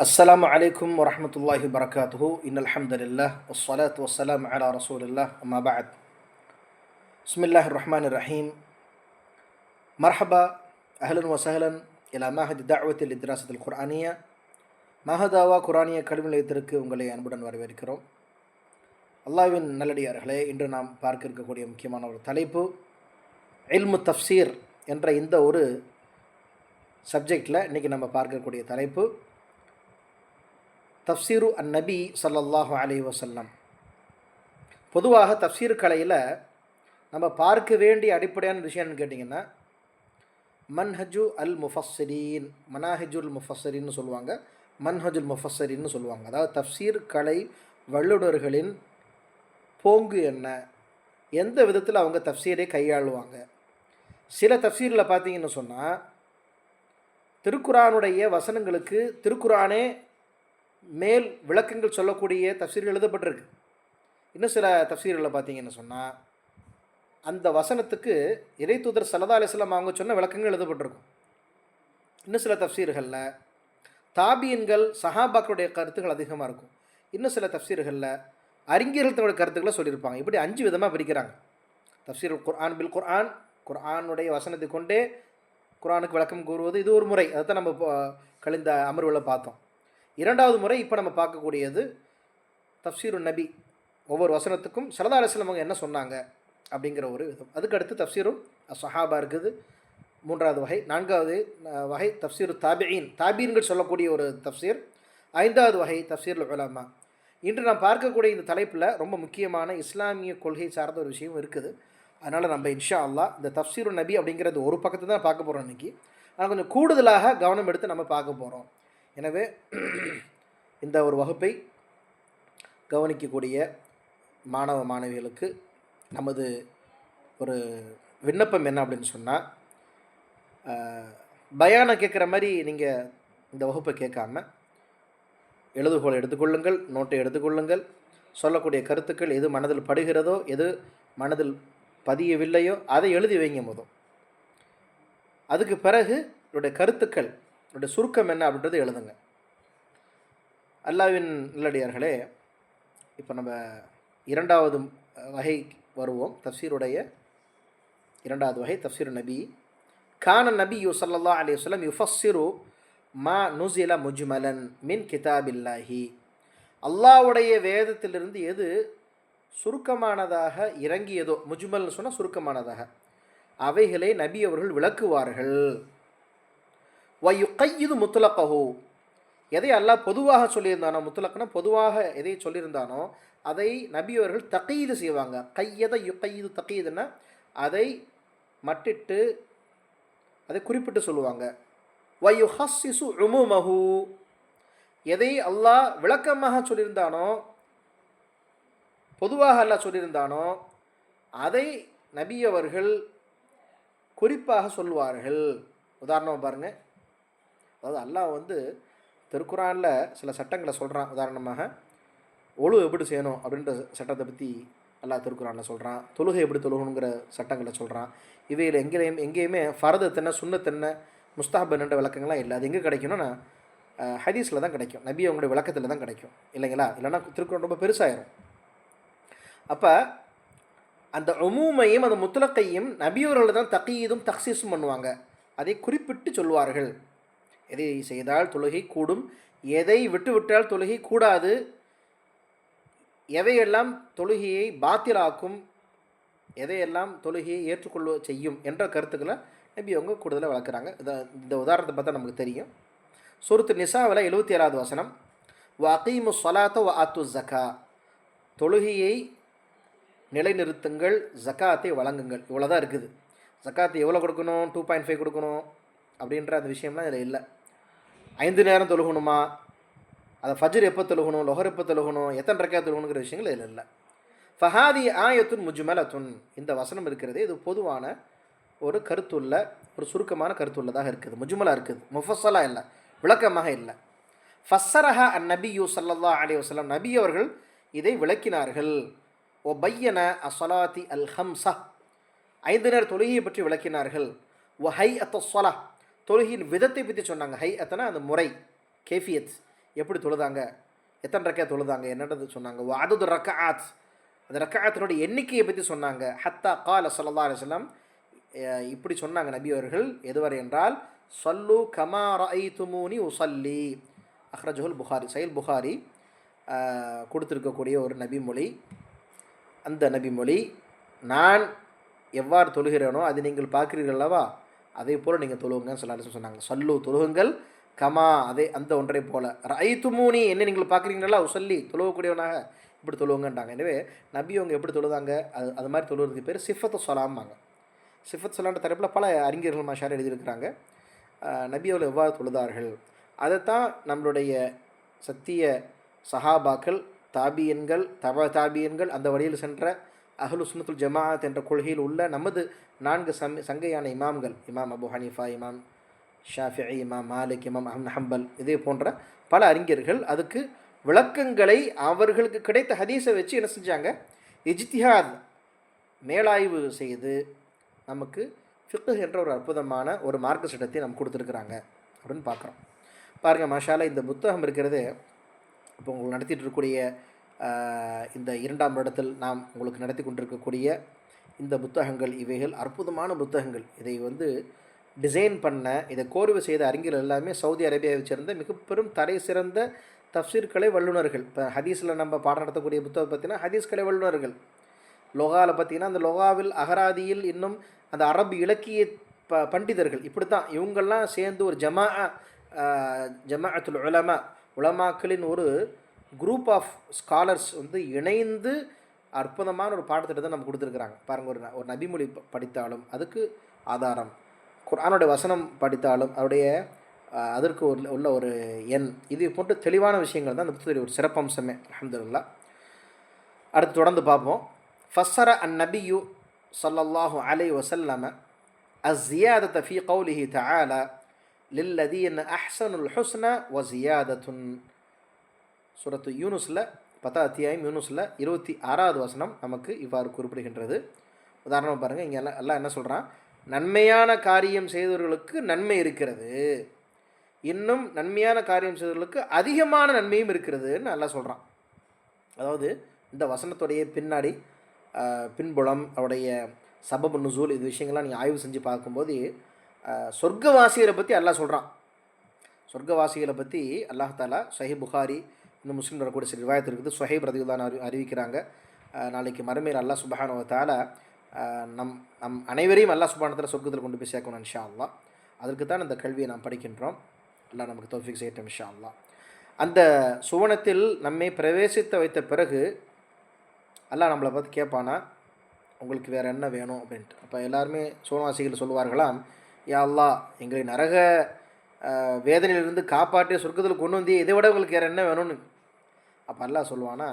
السلام عليكم ورحمة الله وبركاته إن الحمد لله والصلاة والسلام على رسول الله أما بعد بسم الله الرحمن الرحيم مرحبا أهلا وسهلا إلى معهد دعوة للدراسة القرآنية மஹதாவா குரானிய கல்வி நிலையத்திற்கு உங்களை அன்புடன் வரவேற்கிறோம். அல்லாஹ்வின் நல்லடியார்களே, இன்று நாம் பார்க்க இருக்கக்கூடிய முக்கியமான ஒரு தலைப்பு இல்மு தஃப்சீர் என்ற இந்த ஒரு சப்ஜெக்டில் இன்றைக்கி நம்ம பார்க்கக்கூடிய தலைப்பு தஃப்சீரு அந்நபி ஸல்லல்லாஹு அலைஹி வஸல்லம். பொதுவாக தஃப்சீர் கலையில் நம்ம பார்க்க வேண்டிய அடிப்படையான விஷயம்னு கேட்டிங்கன்னா மன்ஹஜு அல் முஃபஸ்ஸிரீன், மனாஹிஜுல் முஃபஸ்ஸிரின்னு சொல்லுவாங்க, மன்ஹஜுல் முஃபஸ்ஸிரின்னு சொல்லுவாங்க. அதாவது தஃப்சீர் கலை வல்லுநர்களின் போங்கு என்ன, எந்த விதத்தில் அவங்க தஃப்சீரை கையாளுவாங்க. சில தஃப்சீரில் பார்த்தீங்கன்னு சொன்னால் திருக்குரானுடைய வசனங்களுக்கு திருக்குரானே மேல் விளக்கங்கள் சொல்லக்கூடிய தஃப்சீர்கள் எழுதப்பட்டிருக்கு. இன்னும் சில தஃப்சீர்களில் பார்த்தீங்கன்னு சொன்னால் அந்த வசனத்துக்கு இறை தூதர் ஸல்லல்லாஹு அலைஹி வஸல்லம் அவங்க சொன்ன விளக்கங்கள் எழுதப்பட்டிருக்கும். இன்னும் சில தஃப்சீர்களில் தாபியன்கள் சஹாபாக்களுடைய கருத்துக்கள் அதிகமாக இருக்கும். இன்னும் சில தஃப்சீர்களில் அறிஞர்கள் தங்களுடைய கருத்துக்களை சொல்லியிருப்பாங்க. இப்படி 5 விதமாக பிரிக்கிறாங்க. தஃப்சீர் குர்ஆன் பில் குர்ஆன், குர்ஆனுடைய வசனத்தை கொண்டே குர்ஆனுக்கு விளக்கம் கூறுவது, இது ஒரு முறை. அதை தான் நம்ம கழிந்த அமர்வில் பார்த்தோம். இரண்டாவது முறை இப்போ நம்ம பார்க்கக்கூடியது தஃப்சீரு நபி, ஒவ்வொரு வசனத்துக்கும் ஸல்லல்லாஹு அலைஹி வஸல்லம் அவங்க என்ன சொன்னாங்க அப்படிங்கிற ஒரு விதம். அதுக்கடுத்து தஃப்சீரு சஹாபா இருக்குது, மூன்றாவது வகை. நான்காவது வகை தஃப்சீரு தாபியின், தாபீன்கள் சொல்லக்கூடிய ஒரு தஃப்சீர். ஐந்தாவது வகை தஃப்சீர் உலமா. இன்று நாம் பார்க்கக்கூடிய இந்த தலைப்பில் ரொம்ப முக்கியமான இஸ்லாமிய கொள்கை சார்ந்த ஒரு விஷயம் இருக்குது. அதனால் நம்ம இன்ஷா அல்லாஹ் இந்த தஃப்சீரு நபி அப்படிங்கிறது ஒரு பக்கத்தை தான் பார்க்க போகிறோம் இன்றைக்கி. ஆனால் கொஞ்சம் கூடுதலாக கவனம் எடுத்து நம்ம பார்க்க போகிறோம். எனவே இந்த ஒரு வகுப்பை கவனிக்கக்கூடிய மாணவ மாணவிகளுக்கு நமது ஒரு விண்ணப்பம் என்ன அப்படின்னு சொன்னால், பயானை கேட்குற மாதிரி நீங்கள் இந்த வகுப்பை கேட்காம எழுதுகோள் எடுத்துக்கொள்ளுங்கள், நோட்டை எடுத்துக்கொள்ளுங்கள். சொல்லக்கூடிய கருத்துக்கள் எது மனதில் படுகிறதோ, எது மனதில் பதியவில்லையோ அதை எழுதி வைங்க போதும். அதுக்கு பிறகு என்னுடைய கருத்துக்கள், என்னுடைய சுருக்கம் என்ன அப்படின்றது எழுதுங்க. அல்லாஹ்வின் நல்லடியார்களே, இப்போ நம்ம இரண்டாவது வகை வருவோம். தஃப்சீருடைய இரண்டாவது வகை தஃப்சீர் நபி. கான நபியு ஸல்லல்லாஹு அலைஹி வஸல்லம் யுஃபஸ்ஸிரு மா நுஸில முஜ்மலன் மின் கிதாபில்லாஹி. அல்லாஹ்வுடைய வேதத்திலிருந்து எது சுருக்கமானதாக இறங்கியதோ, முஜ்மல்னு சொன்னால் சுருக்கமானதாக, அவைகளை நபி அவர்கள் விளக்குவார்கள். வயுக்கையிது முத்துலக்கஹு, எதை அல்லாஹ் பொதுவாக சொல்லியிருந்தானோ, முத்துலக்னா பொதுவாக எதை சொல்லியிருந்தானோ அதை நபி அவர்கள் தகீது செய்வாங்க. கையதை யுக்கையிது, தகீதுன்னா அதை மட்டிட்டு அதை குறிப்பிட்டு சொல்லுவாங்க. வயுஹஸ்ஸிசு உமூமஹு, எதை அல்லாஹ் விளக்கமாக சொல்லியிருந்தானோ, பொதுவாக அல்லாஹ் சொல்லியிருந்தானோ அதை நபி அவர்கள் குறிப்பாக சொல்வார்கள். உதாரணமாக பாருங்கள், அதாவது அல்லாஹ் திருக்குரானில் சில சட்டங்களை சொல்கிறான். உதாரணமாக ஒழு எப்படி செய்யணும் அப்படின்ற சட்டத்தை பற்றி அல்லாஹ் திருக்குரானில் சொல்கிறான். தொழுகை எப்படி தொழுகணுங்கிற சட்டங்களை சொல்கிறான். இவையில் எங்கேயுமே ஃபரது தென்ன, சுன்னத்தென்ன, முஸ்தாஹபன்ன்ற விளக்கங்கள்லாம் இல்லை. அது எங்கே கிடைக்கணும்னா ஹதீஸில் தான் கிடைக்கும், நபி அவங்களுடைய விளக்கத்தில் தான் கிடைக்கும், இல்லைங்களா? இல்லைன்னா திருக்குறான் ரொம்ப பெருசாயிரும். அப்போ அந்த உமூமையும் அந்த முத்துலக்கையும் நபியவர்கள் தான் தகீதும் தக்சீஸும் பண்ணுவாங்க. அதை குறிப்பிட்டு சொல்வார்கள். எதை செய்தால் தொழுகை கூடும், எதை விட்டுவிட்டால் தொழுகை கூடாது, எவையெல்லாம் தொழுகையை பாத்திலாக்கும், எதையெல்லாம் தொழுகையை ஏற்றுக்கொள்ள செய்யும் என்ற கருத்துக்களை நபி அவங்க கூடுதலாக வளர்க்குறாங்க. இந்த உதாரணத்தை பார்த்தா நமக்கு தெரியும். சூரத்து நிசாவில் 77வது வசனம், வ அகீமு ஸலாத்த வ ஆத்து ஸக்கா, தொழுகையை நிலைநிறுத்துங்கள், ஜக்காத்தை வழங்குங்கள். இவ்வளோ தான் இருக்குது. ஜக்காத்து எவ்வளோ கொடுக்கணும், 2.5 கொடுக்கணும் அப்படின்ற அந்த விஷயம்லாம் இதில் இல்லை. 5 நேரம் தொழுகணுமா, அதை ஃபஜ்ர் எப்போ தொழுகணும், லொஹர் எப்போ தொழுகணும், எத்தனை ரக்காத் தொழுகணுங்கிற விஷயங்கள் இதில் இல்லை. ஃபஹாதி ஆயத்துன் முஜ்மலத்துன், இந்த வசனம் இருக்கிறது, இது பொதுவான ஒரு கருத்துள்ள, ஒரு சுருக்கமான கருத்துள்ளதாக இருக்குது, முஜ்மலாக இருக்குது, முஃபஸ்ஸலா இல்லை, விளக்கமாக இல்லை. ஃபஸ்ஸரஹா அந்நபியு ஸல்லல்லாஹு அலைஹி வஸல்லம், நபி அவர்கள் இதை விளக்கினார்கள். ஒ பையன அஸ்ஸலாத்தி அல் ஹம்ஸா, 5 நேர தொழுகையை பற்றி விளக்கினார்கள். ஒ ஹை அத் ஸலா, தொழுகையின் விதத்தை பற்றி சொன்னாங்க. ஹை அத்தனா அந்த முறை, கேஃபியத், எப்படி தொழுதாங்க, எத்தனை ரக்கா தொழுதாங்க, என்னன்றது சொன்னாங்க. வாதது ரக்காத், அந்த ரக்காத்தினுடைய எண்ணிக்கையை பற்றி சொன்னாங்க. ஹத்தா கால ஸல்லல்லாஹு அலைஹி வஸல்லம், இப்படி சொன்னாங்க நபி அவர்கள், எதுவரை என்றால், ஸல்லு கமா ரஅய்துமூனி உஸல்லி. அக்ரஜஹுல் புகாரி, சஹீஹ் புகாரி கொடுத்துருக்கக்கூடிய ஒரு நபிமொழி. அந்த நபிமொழி, நான் எவ்வாறு தொழுகிறேனோ அதை நீங்கள் பார்க்கிறீர்கள் அல்லவா, அதே போல் நீங்கள் தொழுவுங்கன்னு சொன்னாங்க. சல்லு, தொழுகுங்கள், கமா, அதே அந்த ஒன்றை போல, ரஐத்துமூனி, என்ன நீங்கள் பார்க்குறீங்களா உசல்லி, தொழுவக்கூடியவனாக இப்படி தொழுவுங்கன்றாங்க. எனவே நபி அவங்க எப்படி தொழுதாங்க, அது மாதிரி தொழுவதுக்கு பேர் சிஃபத்து சொலாம்பாங்க. சிஃபத் சொலான்ற தரப்பில் பல அறிஞர்கள் மாஷார் எழுதியிருக்கிறாங்க. நபி அவர்கள் எவ்வாறு தொழுதார்கள் அதைத்தான் நம்மளுடைய சத்திய சஹாபாக்கள், தாபியன்கள், தாபியன்கள், அந்த வழியில் சென்ற அஹ்லு சுன்னத்துல் ஜமாஅத் என்ற கொள்கையில் உள்ள நமது 4 சங்கையான இமாம்கள், இமாம் அபு ஹனீஃபா, இமாம் ஷாஃபிஇ, இமாம் மாலிக், இமாம் அஹ்மத் ஹம்பல், இதே போன்ற பல அறிஞர்கள் அதுக்கு விளக்கங்களை அவர்களுக்கு கிடைத்த ஹதீஸை வச்சு என்ன செஞ்சாங்க, இஜ்திஹாத், மேலாய்வு செய்து நமக்கு ஃபிக்ஹ் என்ற ஒரு அற்புதமான ஒரு மார்க்க சட்டத்தை நம்ம கொடுத்துருக்குறாங்க அப்படின்னு பார்க்குறோம். பாருங்கள் மாஷால்லா, இந்த புத்தகம் இருக்கிறது இப்போ உங்களுக்கு நடத்திட்டு இருக்கக்கூடிய இந்த 2ஆம் வருடத்தில் நாம் உங்களுக்கு நடத்தி கொண்டிருக்கக்கூடிய இந்த புத்தகங்கள், இவைகள் அற்புதமான புத்தகங்கள். இதை டிசைன் பண்ண, இதை கோர்வு செய்த அறிஞர்கள் எல்லாமே சவுதி அரேபியாவை சேர்ந்த மிக பெரும் தடை சிறந்த தஃப்சீர் கலை வல்லுநர்கள். இப்போ ஹதீஸில் நம்ம பாடம் நடத்தக்கூடிய புத்தகம் பார்த்திங்கன்னா ஹதீஸ் கலை வல்லுநர்கள். லொகாவில் பார்த்திங்கன்னா அந்த லொகாவில், அகராதியில், இன்னும் அந்த அரபு இலக்கிய பண்டிதர்கள், இப்படி தான் இவங்கெல்லாம் சேர்ந்து ஒரு ஜமாஅத்துல் உலமா, உலமாக்களின் ஒரு குரூப் ஆஃப் ஸ்காலர்ஸ் இணைந்து அற்புதமான ஒரு பாடத்திட்டத்தை நம்ம கொடுத்துருக்குறாங்க. பாருங்கள், ஒரு நபிமொழி படித்தாலும் அதுக்கு ஆதாரம், குர்ஆனுடைய வசனம் படித்தாலும் அவருடைய அதற்கு உள்ள ஒரு எண், இது போன்ற தெளிவான விஷயங்கள் தான் அந்த புத்தகத்துடைய ஒரு சிறப்பம்சமே. அல்ஹம்துலில்லாஹ். அடுத்து தொடர்ந்து பார்ப்போம். ஃபஸ்ஸர அந்நபியு ஸல்லல்லாஹு அலைஹி வஸல்லம் அஸ்ஸியாதத ஃபீ கௌலிஹி தஆலா லில்லதீன அஹ்ஸனுல் ஹுஸ்ன வ ஸியாதத்துன். சூரத்து யூனுஸில் 10 அத்தியாயம் யூனுஸில் 26வது வசனம் நமக்கு இவ்வாறு குறிப்பிடுகின்றது. உதாரணமாக பாருங்கள், இங்கே எல்லாம் என்ன சொல்கிறான், நன்மையான காரியம் செய்தவர்களுக்கு நன்மை இருக்கிறது, இன்னும் நன்மையான காரியம் செய்தவர்களுக்கு அதிகமான நன்மையும் இருக்கிறதுன்னு நல்லா சொல்கிறான். அதாவது இந்த வசனத்துடைய பின்னாடி பின்புலம், அவருடைய சபபு நுசூல், இது விஷயங்கள்லாம் நீங்கள் ஆய்வு செஞ்சு பார்க்கும்போது சொர்க்கவாசிகளை பற்றி அல்லாஹ் சொல்கிறான். சொர்க்கவாசிகளை பற்றி அல்லாஹ் தாலா சஹீஹ் புகாரி, இன்னும் முஸ்லீம் வரக்கூடிய சில ரிவாயத்து இருக்குது. சுஹைப் ரலியல்லாஹு அறிவிக்கிறாங்க, நாளைக்கு மறுமையில் அல்லாஹ் சுப்ஹானஹு வ தஆலா நம் அனைவரையும் அல்லாஹ் சுப்ஹானஹு வ தஆலா சொர்க்கத்தில் கொண்டு போய் சேர்க்கணும் இன்ஷா அல்லாஹ். அதற்கு தான் இந்த கல்வியை நாம் படிக்கின்றோம். அல்லாஹ் நமக்கு தௌஃபீக் செய்யட்டும் இன்ஷா அல்லாஹ். அந்த சுவனத்தில் நம்மை பிரவேசித்த வைத்த பிறகு அல்லாஹ் நம்மளை பார்த்து கேட்பானா, உங்களுக்கு வேறு என்ன வேணும் அப்படின்ட்டு. அப்போ எல்லாருமே சுவனவாசிகள் சொல்லுவார்களாம், யா அல்லாஹ், எங்களை நரக வேதனையிலிருந்து காப்பாற்றி சொர்க்கத்தில் கொண்டு வந்து இதை விட உங்களுக்கு வேறு என்ன வேணும்னு. அப்போ அல்லாஹ் சொல்லுவானா,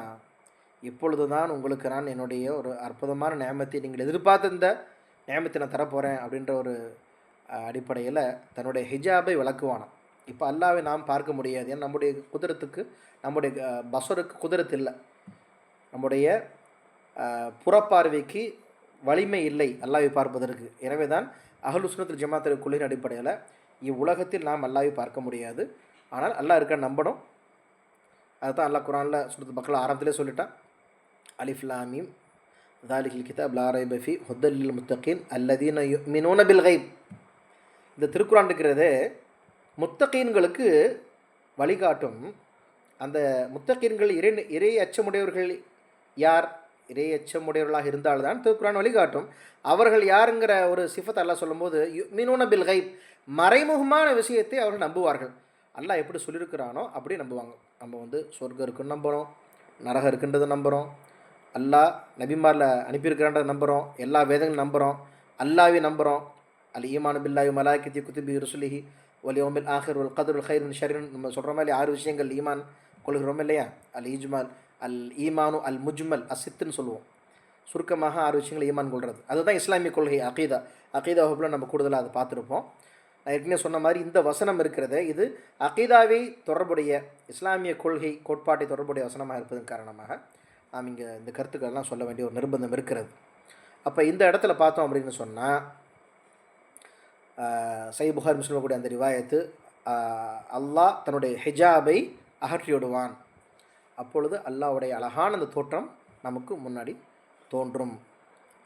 இப்பொழுது தான் உங்களுக்கு நான் என்னுடைய ஒரு அற்புதமான நியமத்தை, நீங்கள் எதிர்பார்த்த இந்த நியமத்தை நான் தரப்போகிறேன் அப்படின்ற ஒரு அடிப்படையில் தன்னுடைய ஹிஜாபை விளக்குவானாம். இப்போ அல்லாஹ்வை நாம் பார்க்க முடியாது, ஏன்னா நம்முடைய குதிரத்துக்கு, நம்முடைய பஸருக்கு குதிரத்து இல்லை, நம்முடைய புறப்பார்வைக்கு வலிமை இல்லை அல்லாஹ்வை பார்ப்பதற்கு. எனவே தான் அஹ்லு சுன்னத்துல் ஜமாஅத் கொள்கையின் அடிப்படையில் இவ்வுலகத்தில் நாம் அல்லாஹ்வை பார்க்க முடியாது, ஆனால் அல்லாஹ் இருக்க நம்பணும். அதுதான் அல்லாஹ் குர்ஆனில் சூரத்துல் பக்ரா ஆரம்பத்திலே சொல்லிட்டான், அலிஃப் லாம் மீம் ஸாலிகல் கிதாப் லா ரைப ஃபீ ஹுதல் லில் முத்தகீன் அல்லதீன யுமினூன பில் கைப். இந்த திருக்குர்ஆன் இருக்கிறதே முத்தகீன்களுக்கு வழிகாட்டும். அந்த முத்தகீன்கள் இறை அச்சமுடையவர்கள் யார், இறை அச்சமுடையவர்களாக இருந்தால்தான் திருக்குர்ஆன் வழிகாட்டும். அவர்கள் யாருங்கிற ஒரு சிஃபத் அல்லாஹ் சொல்லும்போது யுமினூன பில் கைப், மறைமுகமான விஷயத்தை அவர்கள் நம்புவார்கள். அல்லாஹ் எப்படி சொல்லியிருக்கிறானோ அப்படி நம்புவாங்க. நம்ம சொர்க்கம் இருக்குன்னு நம்புகிறோம், நரகம் இருக்குன்றதை நம்புகிறோம், அல்லாஹ் நபிமாரில் அனுப்பியிருக்கிறான்றதை நம்புகிறோம், எல்லா வேதங்களும் நம்புகிறோம், அல்லாஹ்வை நம்புகிறோம். அல் ஈமானு பில்லாஹி மலாயிகத்தி குதுபி ருசுலிஹி வல் யௌமில் ஆஹிர் வல் கத்ருல் கைரின் ஷர்ரின். நம்ம சொல்கிற மாதிரி 6 விஷயங்கள் ஈமான் கொள்கிறோம் இல்லையா. அல் ஈஜ்மால், அல் ஈமானு, அல் முஜ்மல், அசித்துன்னு சொல்லுவோம். சுருக்கமாக 6 விஷயங்கள் ஈமான் கொள்வது, அதுதான் இஸ்லாமிய கொள்கை. அகீதா வகுப்பில் நம்ம கூடுதலாக அதை பார்த்துருப்போம். நான் ஏற்கனவே சொன்ன மாதிரி இந்த வசனம் இருக்கிறது, இது அகீதாவை தொடர்புடைய இஸ்லாமிய கொள்கை கோட்பாட்டை தொடர்புடைய வசனமாக இருப்பதன் காரணமாக நாம் இங்கே இந்த கருத்துக்கள்லாம் சொல்ல வேண்டிய ஒரு நிர்பந்தம் இருக்கிறது. அப்போ இந்த இடத்துல பார்த்தோம் அப்படின்னு சொன்னால், சஹீஹ் புகாரி முஸ்லிம் கூடிய அந்த ரிவாயத்து, அல்லாஹ் தன்னுடைய ஹிஜாபை அகற்றி விடுவான். அப்பொழுது அல்லாஹ்வுடைய அழகான அந்த தோற்றம் நமக்கு முன்னாடி தோன்றும்.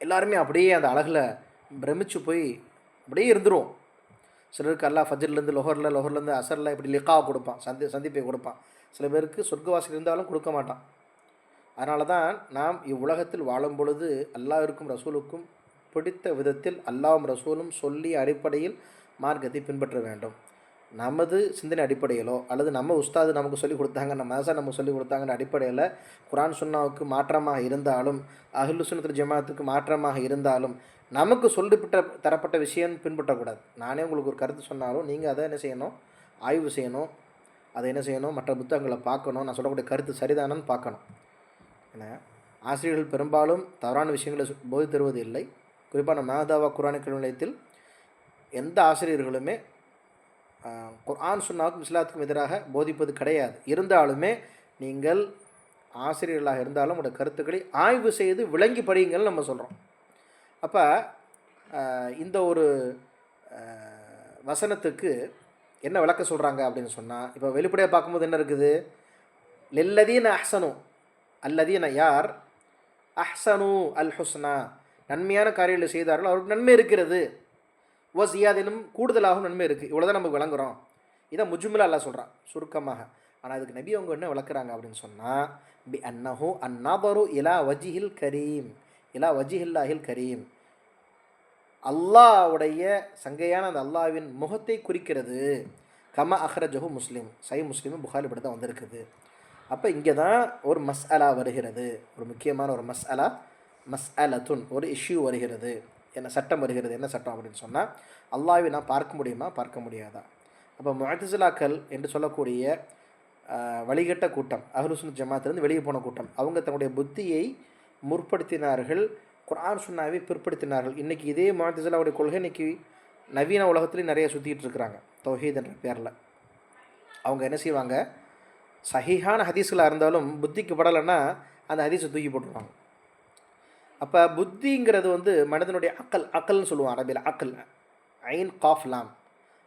எல்லாருமே அப்படியே அந்த அழகில் பிரமிச்சு போய் அப்படியே இருந்துருவோம். சிலருக்கு அல்லாஹ் ஃபஜ்ர்லேருந்து லொஹர்லேருந்து அசரில் இப்படி லிகாவை கொடுப்பான், சந்திப்பை கொடுப்பான். சில பேருக்கு சொர்க்கவாசி இருந்தாலும் கொடுக்க மாட்டான். அதனால தான் நாம் இவ்வுலகத்தில் வாழும் பொழுது அல்லாஹ்விற்கும் ரசூலுக்கும் பிடித்த விதத்தில் அல்லாஹ்வும் ரசூலும் சொல்லி அடிப்படையில் மார்க்கத்தை பின்பற்ற வேண்டும். நமது சிந்தனை அடிப்படையிலோ அல்லது நம்ம உஸ்தாது நமக்கு சொல்லிக் கொடுத்தாங்க, நம்ம மதரசா நமக்கு சொல்லிக் கொடுத்தாங்கன்ற அடிப்படையில் குர்ஆன் சுன்னாவுக்கு மாற்றமாக இருந்தாலும், அஹ்லு சுன்னத்துல் ஜமாத்துக்கு மாற்றமாக இருந்தாலும், நமக்கு தரப்பட்ட விஷயம் பின்பற்றக்கூடாது. நானே உங்களுக்கு ஒரு கருத்து சொன்னாலும் நீங்கள் அதை என்ன செய்யணும், ஆய்வு செய்யணும். அதை என்ன செய்யணும், மற்ற புத்தகங்களை பார்க்கணும். நான் சொல்லக்கூடிய கருத்து சரிதானன்னு பார்க்கணும். ஏன்னா ஆசிரியர்கள் பெரும்பாலும் தவறான விஷயங்களை போதி தருவது இல்லை. குறிப்பான மாதாவா குர்ஆனிக் நிலையத்தில் எந்த ஆசிரியர்களுமே குர்ஆன் சுன்னாவுக்கும் இஸ்லாத்துக்கும் எதிராக போதிப்பது கிடையாது. இருந்தாலுமே நீங்கள் ஆசிரியர்களாக இருந்தாலும் உங்களுடைய கருத்துக்களை ஆய்வு செய்து விளங்கி படியுங்கள்னு நம்ம சொல்கிறோம். அப்போ இந்த ஒரு வசனத்துக்கு என்ன விளக்க சொல்கிறாங்க அப்படின்னு சொன்னால், இப்போ வெளிப்படையாக பார்க்கும்போது என்ன இருக்குது, லெல்லதீன அஹ்சனு, அல்லதீன யார், அஹ்சனு அல் ஹுஸ்னா, நன்மையான காரியங்களை செய்தார்கள் அவருக்கு நன்மை இருக்கிறது, வசியாதினும் கூடுதலாகவும் நன்மை இருக்குது. இவ்வளோ தான் நம்ம விளங்குறோம். இதை முஜ்மலா அல்லாஹ் சொல்கிறான் சுருக்கமாக. ஆனால் அதுக்கு நபி அவங்க என்ன விளக்குறாங்க அப்படின்னு சொன்னால், பி அன்னஹு அந்நபரு இலா வஜிஹில் கரீம், இலா வஜிஹில்லாஹில் கரீம், அல்லாஹ்வுடைய சங்கையான அந்த அல்லாஹ்வின் முகத்தை குறிக்கிறது. கம அஹ்ரஜஹு முஸ்லிம், சஹீஹ் முஸ்லிம் புகாரி இப்படி தான் வந்திருக்குது. அப்போ இங்கே தான் ஒரு மஸ்அலா வருகிறது, ஒரு முக்கியமான ஒரு மஸ்அலத்துன், ஒரு இஷ்யூ வருகிறது. என்ன சட்டம் வருகிறது, என்ன சட்டம் அப்படின்னு சொன்னால், அல்லாஹ்வை நான் பார்க்க முடியுமா, பார்க்க முடியாதா? அப்போ முஅ்தஸிலாக்கள் என்று சொல்லக்கூடிய வழிகட்ட கூட்டம், அஹ்லு சுன்னத் ஜமாத்திலிருந்து வெளியே போன கூட்டம், அவங்க தன்னுடைய புத்தியை முற்படுத்தினார்கள், குர்ஆன் சுன்னாவை பிற்படுத்தினார்கள். இன்றைக்கி இதே முஅ்தஸிலாவுடைய கொள்கை இன்றைக்கி நவீன உலகத்துலேயும் நிறைய சுற்றிட்டு இருக்கிறாங்க, தௌஹீத் என்ற பேரில். அவங்க என்ன செய்வாங்க, சஹீஹான ஹதீஸ்களாக இருந்தாலும் புத்திக்கு படலைன்னா அந்த ஹதீஸை தூக்கி போட்டுருவாங்க. அப்போ புத்திங்கிறது மனிதனுடைய அக்கல்னு சொல்லுவான் அரபியில். அக்கல், ஐன் காஃப் லாம்,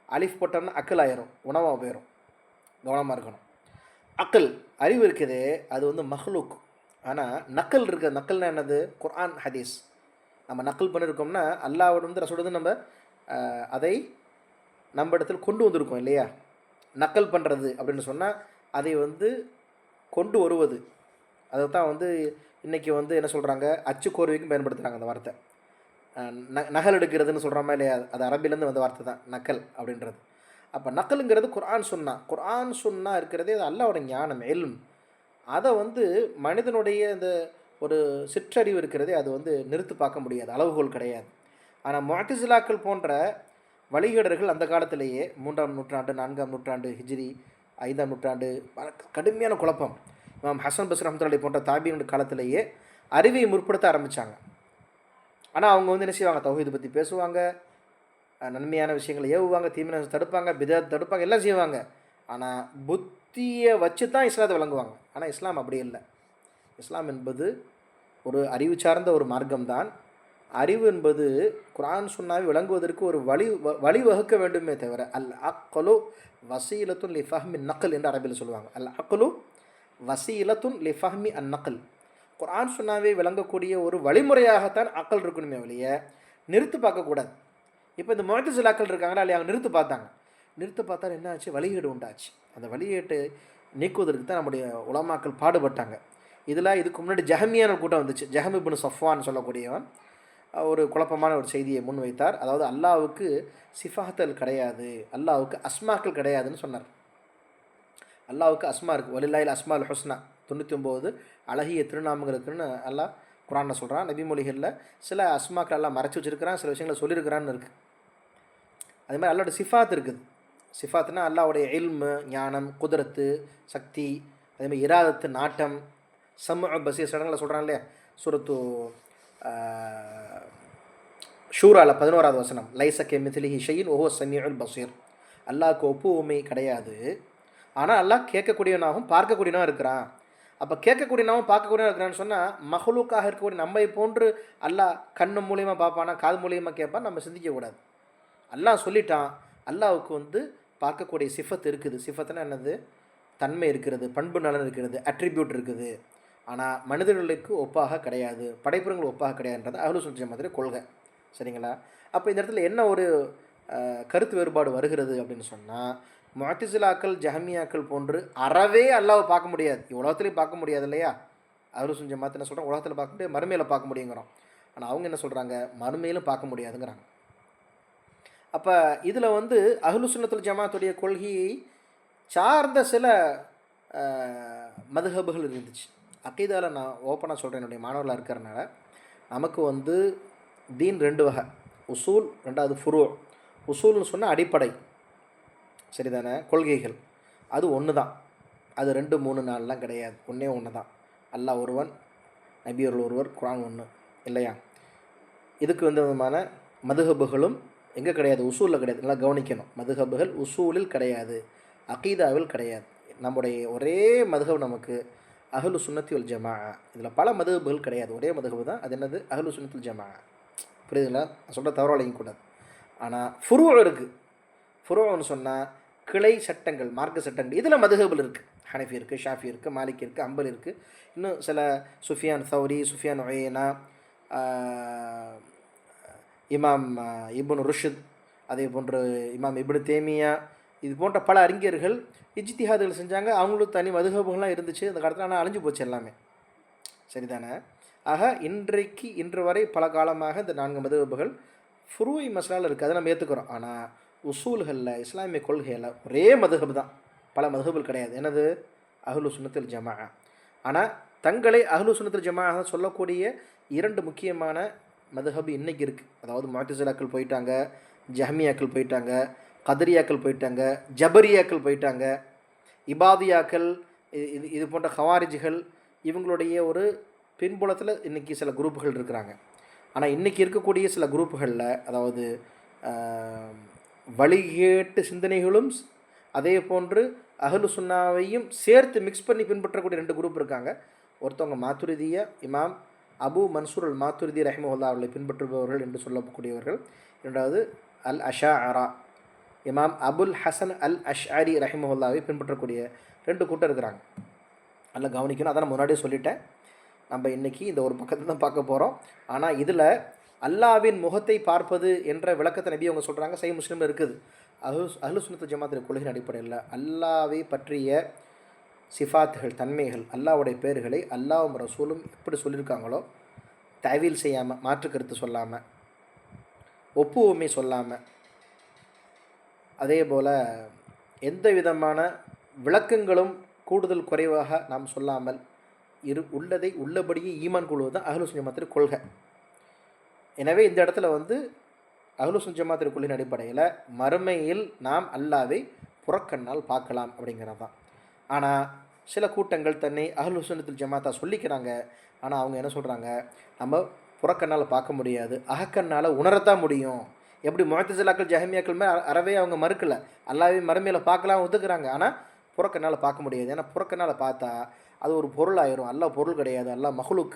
அலிஃப் போட்டோம்னா அக்கல் ஆயிரும், உணவாக போயிடும். கவனமாக இருக்கணும். அக்கல் அறிவு இருக்குது, அது மஹ்லூக். ஆனால் நக்கல் இருக்குது. நக்கல்னா என்னது, குர்ஆன் ஹதீஸ் நம்ம நக்கல் பண்ணியிருக்கோம்னா அல்லாஹ்வோட ரசூலுடைய நம்ம அதை நம்ம இடத்துல கொண்டு வந்திருக்கோம் இல்லையா. நக்கல் பண்ணுறது அப்படின்னு சொன்னால் அதை கொண்டு வருவது. அதை தான் இன்றைக்கி என்ன சொல்கிறாங்க, அச்சுக்கோர்வைக்கும் பயன்படுத்துகிறாங்க அந்த வார்த்தை. நகல் எடுக்கிறதுன்னு சொல்கிறோமா இல்லையா, அது அரபிலேருந்து வந்த வார்த்தை தான் நக்கல் அப்படின்றது. அப்போ நக்கலுங்கிறது குர்ஆன் சுன்னா இருக்கிறதே அது அல்லாஹ்வோட ஞானம், இல்ம். அதை மனிதனுடைய இந்த ஒரு சிற்றறிவு இருக்கிறதே அது நிறுத்து பார்க்க முடியாது, அளவுகோல் கிடையாது. ஆனால் முஅ்தஸிலாக்கள் போன்ற வழிகேடர்கள் அந்த காலத்திலேயே 3ஆம் நூற்றாண்டு 4ஆம் நூற்றாண்டு ஹிஜ்ரி 5ஆம் நூற்றாண்டு கடுமையான குழப்பம், இமாம் ஹசன் பஸ்ரி ரஹ்மத்துல்லாஹி போன்ற தாபீனுடைய காலத்திலேயே அறிவை முற்படுத்த ஆரம்பித்தாங்க. ஆனால் அவங்க என்ன செய்வாங்க, தௌஹீத் பற்றி பேசுவாங்க, நன்மையான விஷயங்களை ஏவுவாங்க, தீமையான தடுப்பாங்க, பிதஅத் தடுப்பாங்க, எல்லாம் செய்வாங்க. ஆனால் புத்தியை வச்சு தான் இஸ்லாத்தை விளங்குவாங்க. ஆனால் இஸ்லாம் அப்படி இல்லை. இஸ்லாம் என்பது ஒரு அறிவு சார்ந்த ஒரு மார்க்கம்தான். அறிவு என்பது குர்ஆன் சுன்னாவை விளங்குவதற்கு ஒரு வழிவகுக்க வேண்டுமே தவிர, அல் அக்லு வசீலத்துன் லி ஃபஹ்மி நக்ல் என்று அரபியில் சொல்லுவாங்க. அல் அக்லு வசீலத்துன் லி ஃபஹ்மி அன் நக்ல், குர்ஆன் சுன்னாவை விளங்கக்கூடிய ஒரு வழிமுறையாகத்தான் அக்கல் இருக்கணுமே வெளிய நிறுத்து பார்க்கக்கூடாது. இப்போ இந்த முஅ்தஸிலாக்கள் இருக்காங்களா இல்லையா, அவங்க நிறுத்து பார்த்தா என்ன ஆச்சு, வழிகேடு உண்டாச்சு. அந்த வழிகேட்டை நீக்குவதற்கு தான் நம்முடைய உலமாக்கள் பாடுபட்டாங்க. இதுக்கு முன்னாடி ஜஹமியான கூட்டம் வந்துச்சு. ஜஹம் இப்னு சஃப்வான் சொல்லக்கூடியவன் ஒரு குழப்பமான ஒரு செய்தியை முன்வைத்தார். அதாவது அல்லாஹ்வுக்கு சிஃபாத்தல் கிடையாது, அல்லாஹ்வுக்கு அஸ்மாக்கள் கிடையாதுன்னு சொன்னார். அல்லாஹ்வுக்கு அஸ்மா இருக்குது, வலில்லாஹில் அஸ்மால் ஹுஸ்னா, 99 அழகிய திருநாமங்கள் இருக்குன்னு அல்லாஹ் குர்ஆனில் சொல்கிறான். நபிமொழிகளில் சில அஸ்மாக்கள் எல்லாம் மறைச்சி வச்சுருக்கிறான், சில விஷயங்களை சொல்லியிருக்கிறான்னு இருக்குது. அதே மாதிரி அல்லாஹ்வுடைய சிஃபாத் இருக்குது. சிஃபாத்னா அல்லாஹ்வுடைய இல்மு, ஞானம், குதிரத்து, சக்தி, அதேமாதிரி இராதத்து, நாட்டம், சம்உ பஸீர், சடங்களை சொல்கிறான் இல்லையா. சூரத்து ஷூரால 11வது வசனம், லைஸ கமித்லிஹி ஷைஇன் வஹுவ ஸமீஉல் பஸீர், அல்லாஹ்வுக்கு ஒப்புமை கிடையாது, ஆனால் அல்லாஹ் கேட்கக்கூடியவனாகவும் பார்க்கக்கூடியவனாகவும் இருக்கிறான். அப்போ கேட்கக்கூடியவனாகவும் பார்க்கக்கூடியவனாக இருக்கிறான்னு சொன்னால், மஹ்லூக்காக இருக்கக்கூடிய நம்மை போன்று அல்லாஹ் கண்ணு மூலியமாக பார்ப்பானா, காது மூலியமாக கேட்பான், நம்ம சிந்திக்கக்கூடாது. அல்லாஹ் சொல்லிட்டான், அல்லாஹ்வுக்கு பார்க்கக்கூடிய சிஃபத் இருக்குது. சிஃபத்துனா என்னது, தன்மை இருக்கிறது, பண்பு நலன் இருக்கிறது, அட்ரிபியூட் இருக்குது. ஆனால் மனிதர்களுக்கு ஒப்பாக கிடையாது, படைப்புறங்கள் ஒப்பாக கிடையாதுன்றது அஹ்லுஸ் சுன்னத் ஜமாத்துடைய கொள்கை. சரிங்களா? அப்போ இந்த இடத்துல என்ன ஒரு கருத்து வேறுபாடு வருகிறது அப்படின்னு சொன்னால், முஅ்தஸிலாக்கள் ஜஹமியாக்கள் போன்று அறவே அல்லாஹ்வை பார்க்க முடியாது, உலகத்துலேயும் பார்க்க முடியாது இல்லையா? அஹ்லுஸ் சுன்னத் ஜமாத் என்ன சொல்கிறோம், உலகத்தில் பார்க்க முடியாது, மறுமையில் பார்க்க முடியுங்கிறோம். ஆனால் அவங்க என்ன சொல்கிறாங்க, மறுமையிலும் பார்க்க முடியாதுங்கிறாங்க. அப்போ இதில் வந்து அஹ்லுஸ் சுன்னத்துல் ஜமாத்துடைய கொள்கையை சார்ந்த சில மதுஹபுகள் இருந்துச்சு. அக்கீதாவில் நான் ஓப்பனாக சொல்கிறேன், என்னுடைய மாணவர்களாக இருக்கிறனால, நமக்கு வந்து தீன் 2 வகை, உசூல், ரெண்டாவது ஃபுரூ. உசூல்னு சொன்னால் அடிப்படை, சரிதானே, கொள்கைகள். அது ஒன்று தான், அது 2, 3, 4லாம் கிடையாது, ஒன்றே ஒன்று தான். அல்லாஹ் ஒருவன், நபியர்கள் ஒருவர், குர்ஆன் ஒன்று, இல்லையா? இதுக்கு வந்து விதமான மதுஹபுகளும் எங்கே கிடையாது, உசூலில் கிடையாது. நல்லா கவனிக்கணும், மதுஹபுகள் உசூலில் கிடையாது, அகீதாவில் கிடையாது. நம்முடைய ஒரே மதுஹப் நமக்கு அஹ்லு சுன்னத்தி வல் ஜமாஅ. இதில் பல மதுஹபுகள் கிடையாது, ஒரே மதுஹப் தான். அது என்னது, அஹ்லு சுன்னத்துல் ஜமாஅ. புரியுதுங்களா? நான் சொல்கிற தவறாக கூடாது. ஆனால் ஃபுரூ இருக்குது. ஃபுரூன்னு சொன்னால் கிளை சட்டங்கள், மார்க்க சட்டங்கள். இதில் மதுஹபுல் இருக்குது. ஹனஃபி இருக்குது, ஷாஃபி இருக்குது, மாலிக் இருக்குது, அம்பல் இருக்குது. இன்னும் சில சுஃபியான் சௌரி, சுஃபியான் உயைனா, இமாம் இப்னு ருஷ்த், அதே போன்று இமாம் இப்னு தேமியா, இது போன்ற பல அறிஞர்கள் இஜ்திஹாதுகள் செஞ்சாங்க. அவங்களுக்கு தனி மதுஹபுகள்லாம் இருந்துச்சு அந்த காலத்தில். ஆனால் அழிஞ்சு போச்சு எல்லாமே, சரிதானே? ஆக இன்று வரை பல காலமாக இந்த 4 மதுஹபுகள் ஃபுரூஇ மஸ்லாவில் இருக்குது, அதை நம்ம ஏற்றுக்கிறோம். ஆனால் உசூல்களில், இஸ்லாமிய கொள்கையில் ஒரே மதுஹப் தான், பல மதுஹபுகள் கிடையாது. என்னது, அஹ்லு சுன்னத்துல் ஜமாஅ. ஆனால் தங்களை அஹ்லு சுன்னத்துல் ஜமாஅ சொல்லக்கூடிய 2 முக்கியமான மதுஹப் இன்றைக்கி இருக்குது. அதாவது முஅ்தஸிலாக்கள் போயிட்டாங்க, ஜஹ்மியாக்கள் போயிட்டாங்க, கதரியாக்கள் போயிட்டாங்க, ஜபரியாக்கள் போயிட்டாங்க, இபாதியாக்கள், இது போன்ற ஹவாரிஜிகள், இவங்களுடைய ஒரு பின்புலத்தில் இன்றைக்கி சில குரூப்புகள் இருக்கிறாங்க. ஆனால் இன்றைக்கி இருக்கக்கூடிய சில குரூப்புகளில், அதாவது வழிகேட்டு சிந்தனைகளும் அதே போன்று அஹ்லு சுன்னாவையும் சேர்த்து மிக்ஸ் பண்ணி பின்பற்றக்கூடிய 2 குரூப் இருக்காங்க. ஒருத்தவங்க மாத்துரிதியா, இமாம் அபு மன்சூர் அல் மாத்துரிதி ரஹ்மஹுல்லாஹ் அவர்களை பின்பற்றுபவர்கள் என்று சொல்லக்கூடியவர்கள். இரண்டாவது அல் அஷாஅரா, இமாம் அபுல் ஹசன் அல் அஷ்அரி ரஹ்மஹுல்லாவை பின்பற்றக்கூடிய 2 கூட்டம் இருக்கிறாங்க. நல்லா கவனிக்கணும், அதான் நான் முன்னாடியே சொல்லிட்டேன். நம்ம இன்றைக்கி இந்த ஒரு பக்கத்தை தான் பார்க்க போகிறோம். ஆனால் இதில் அல்லாவின் முகத்தை பார்ப்பது என்ற விளக்கத்தை நபி அவங்க சொல்கிறாங்க, சஹீஹ் முஸ்லிமில் இருக்குது. அஹ்லு சுன்னத் ஜமாத்துடைய கொள்கையின் அடிப்படையில் அல்லாவை பற்றிய சிஃபாத்துகள், தன்மைகள், அல்லாவுடைய பேர்களை அல்லாஹ்வும் ரசூலும் எப்படி சொல்லியிருக்காங்களோ, தவீல் செய்யாமல், மாற்று கருத்து சொல்லாமல், ஒப்புவமை சொல்லாமல், அதே போல் எந்த விதமான விளக்கங்களும் கூடுதல் குறைவாக நாம் சொல்லாமல் உள்ளதை உள்ளபடியே ஈமான் கொள்வது தான் அஹ்லு சுன்னத் ஜமாத்துடைய கொள்கை. எனவே இந்த இடத்துல வந்து அஹ்லு சுன்னத் ஜமாத்துடைய கொள்கையின் அடிப்படையில் மறுமையில் நாம் அல்லாவை புறக்கண்ணால் பார்க்கலாம் அப்படிங்கிறது தான். ஆனால் சில கூட்டங்கள் தன்னை அஹ்லு சுன்னத்துல் ஜமாத்தா சொல்லிக்கிறாங்க. ஆனால் அவங்க என்ன சொல்கிறாங்க, நம்ம புறக்கண்ணால் பார்க்க முடியாது, அகக்கண்ணால் உணரத்தான் முடியும். எப்படி முஅ்தஸிலாக்கள் ஜஹ்மியாக்கள் அறவே அவங்க மறுக்கலை, அல்லாவே மறுமையில் பார்க்கலாம் ஒத்துக்கிறாங்க. ஆனால் புறக்கண்ணால் பார்க்க முடியாது. ஏன்னா புறக்கண்ணால் பார்த்தா அது ஒரு பொருள் ஆயிரும். அல்லாஹ் பொருள் கிடையாது, அல்லாஹ் மஹ்லூக்,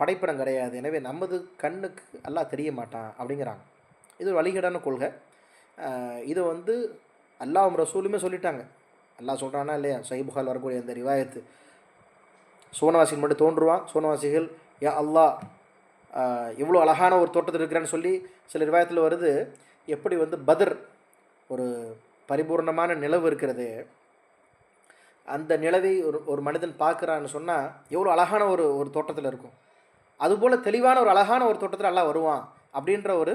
படைப்பிடம் கிடையாது. எனவே நமது கண்ணுக்கு அல்லாஹ் தெரிய மாட்டான் அப்படிங்கிறாங்க. இது ஒரு வழிகேடான கொள்கை. இது வந்து அல்லாஹ்வும் ரசூலுமே சொல்லிட்டாங்க. அல்லாஹ் சொல்கிறானா இல்லையா, சஹீஹ் புகாரில் வரக்கூடிய அந்த ரிவாயத்து, சோனவாசிகள் மட்டும் தோன்றுவான், சோனவாசிகள் யா அல்லாஹ் இவ்வளோ அழகான ஒரு தோட்டத்தில் இருக்கிறேன்னு சொல்லி சில ரிவாயத்தில் வருது. எப்படி வந்து பத்ர் ஒரு பரிபூர்ணமான நிலவு இருக்கிறது, அந்த நிலவை ஒரு மனிதன் பார்க்குறான்னு சொன்னால் எவ்வளோ அழகான ஒரு தோட்டத்தில் இருக்கும், அதுபோல் தெளிவான ஒரு அழகான ஒரு தோட்டத்தில் அல்லாஹ் வருவான் அப்படின்ற ஒரு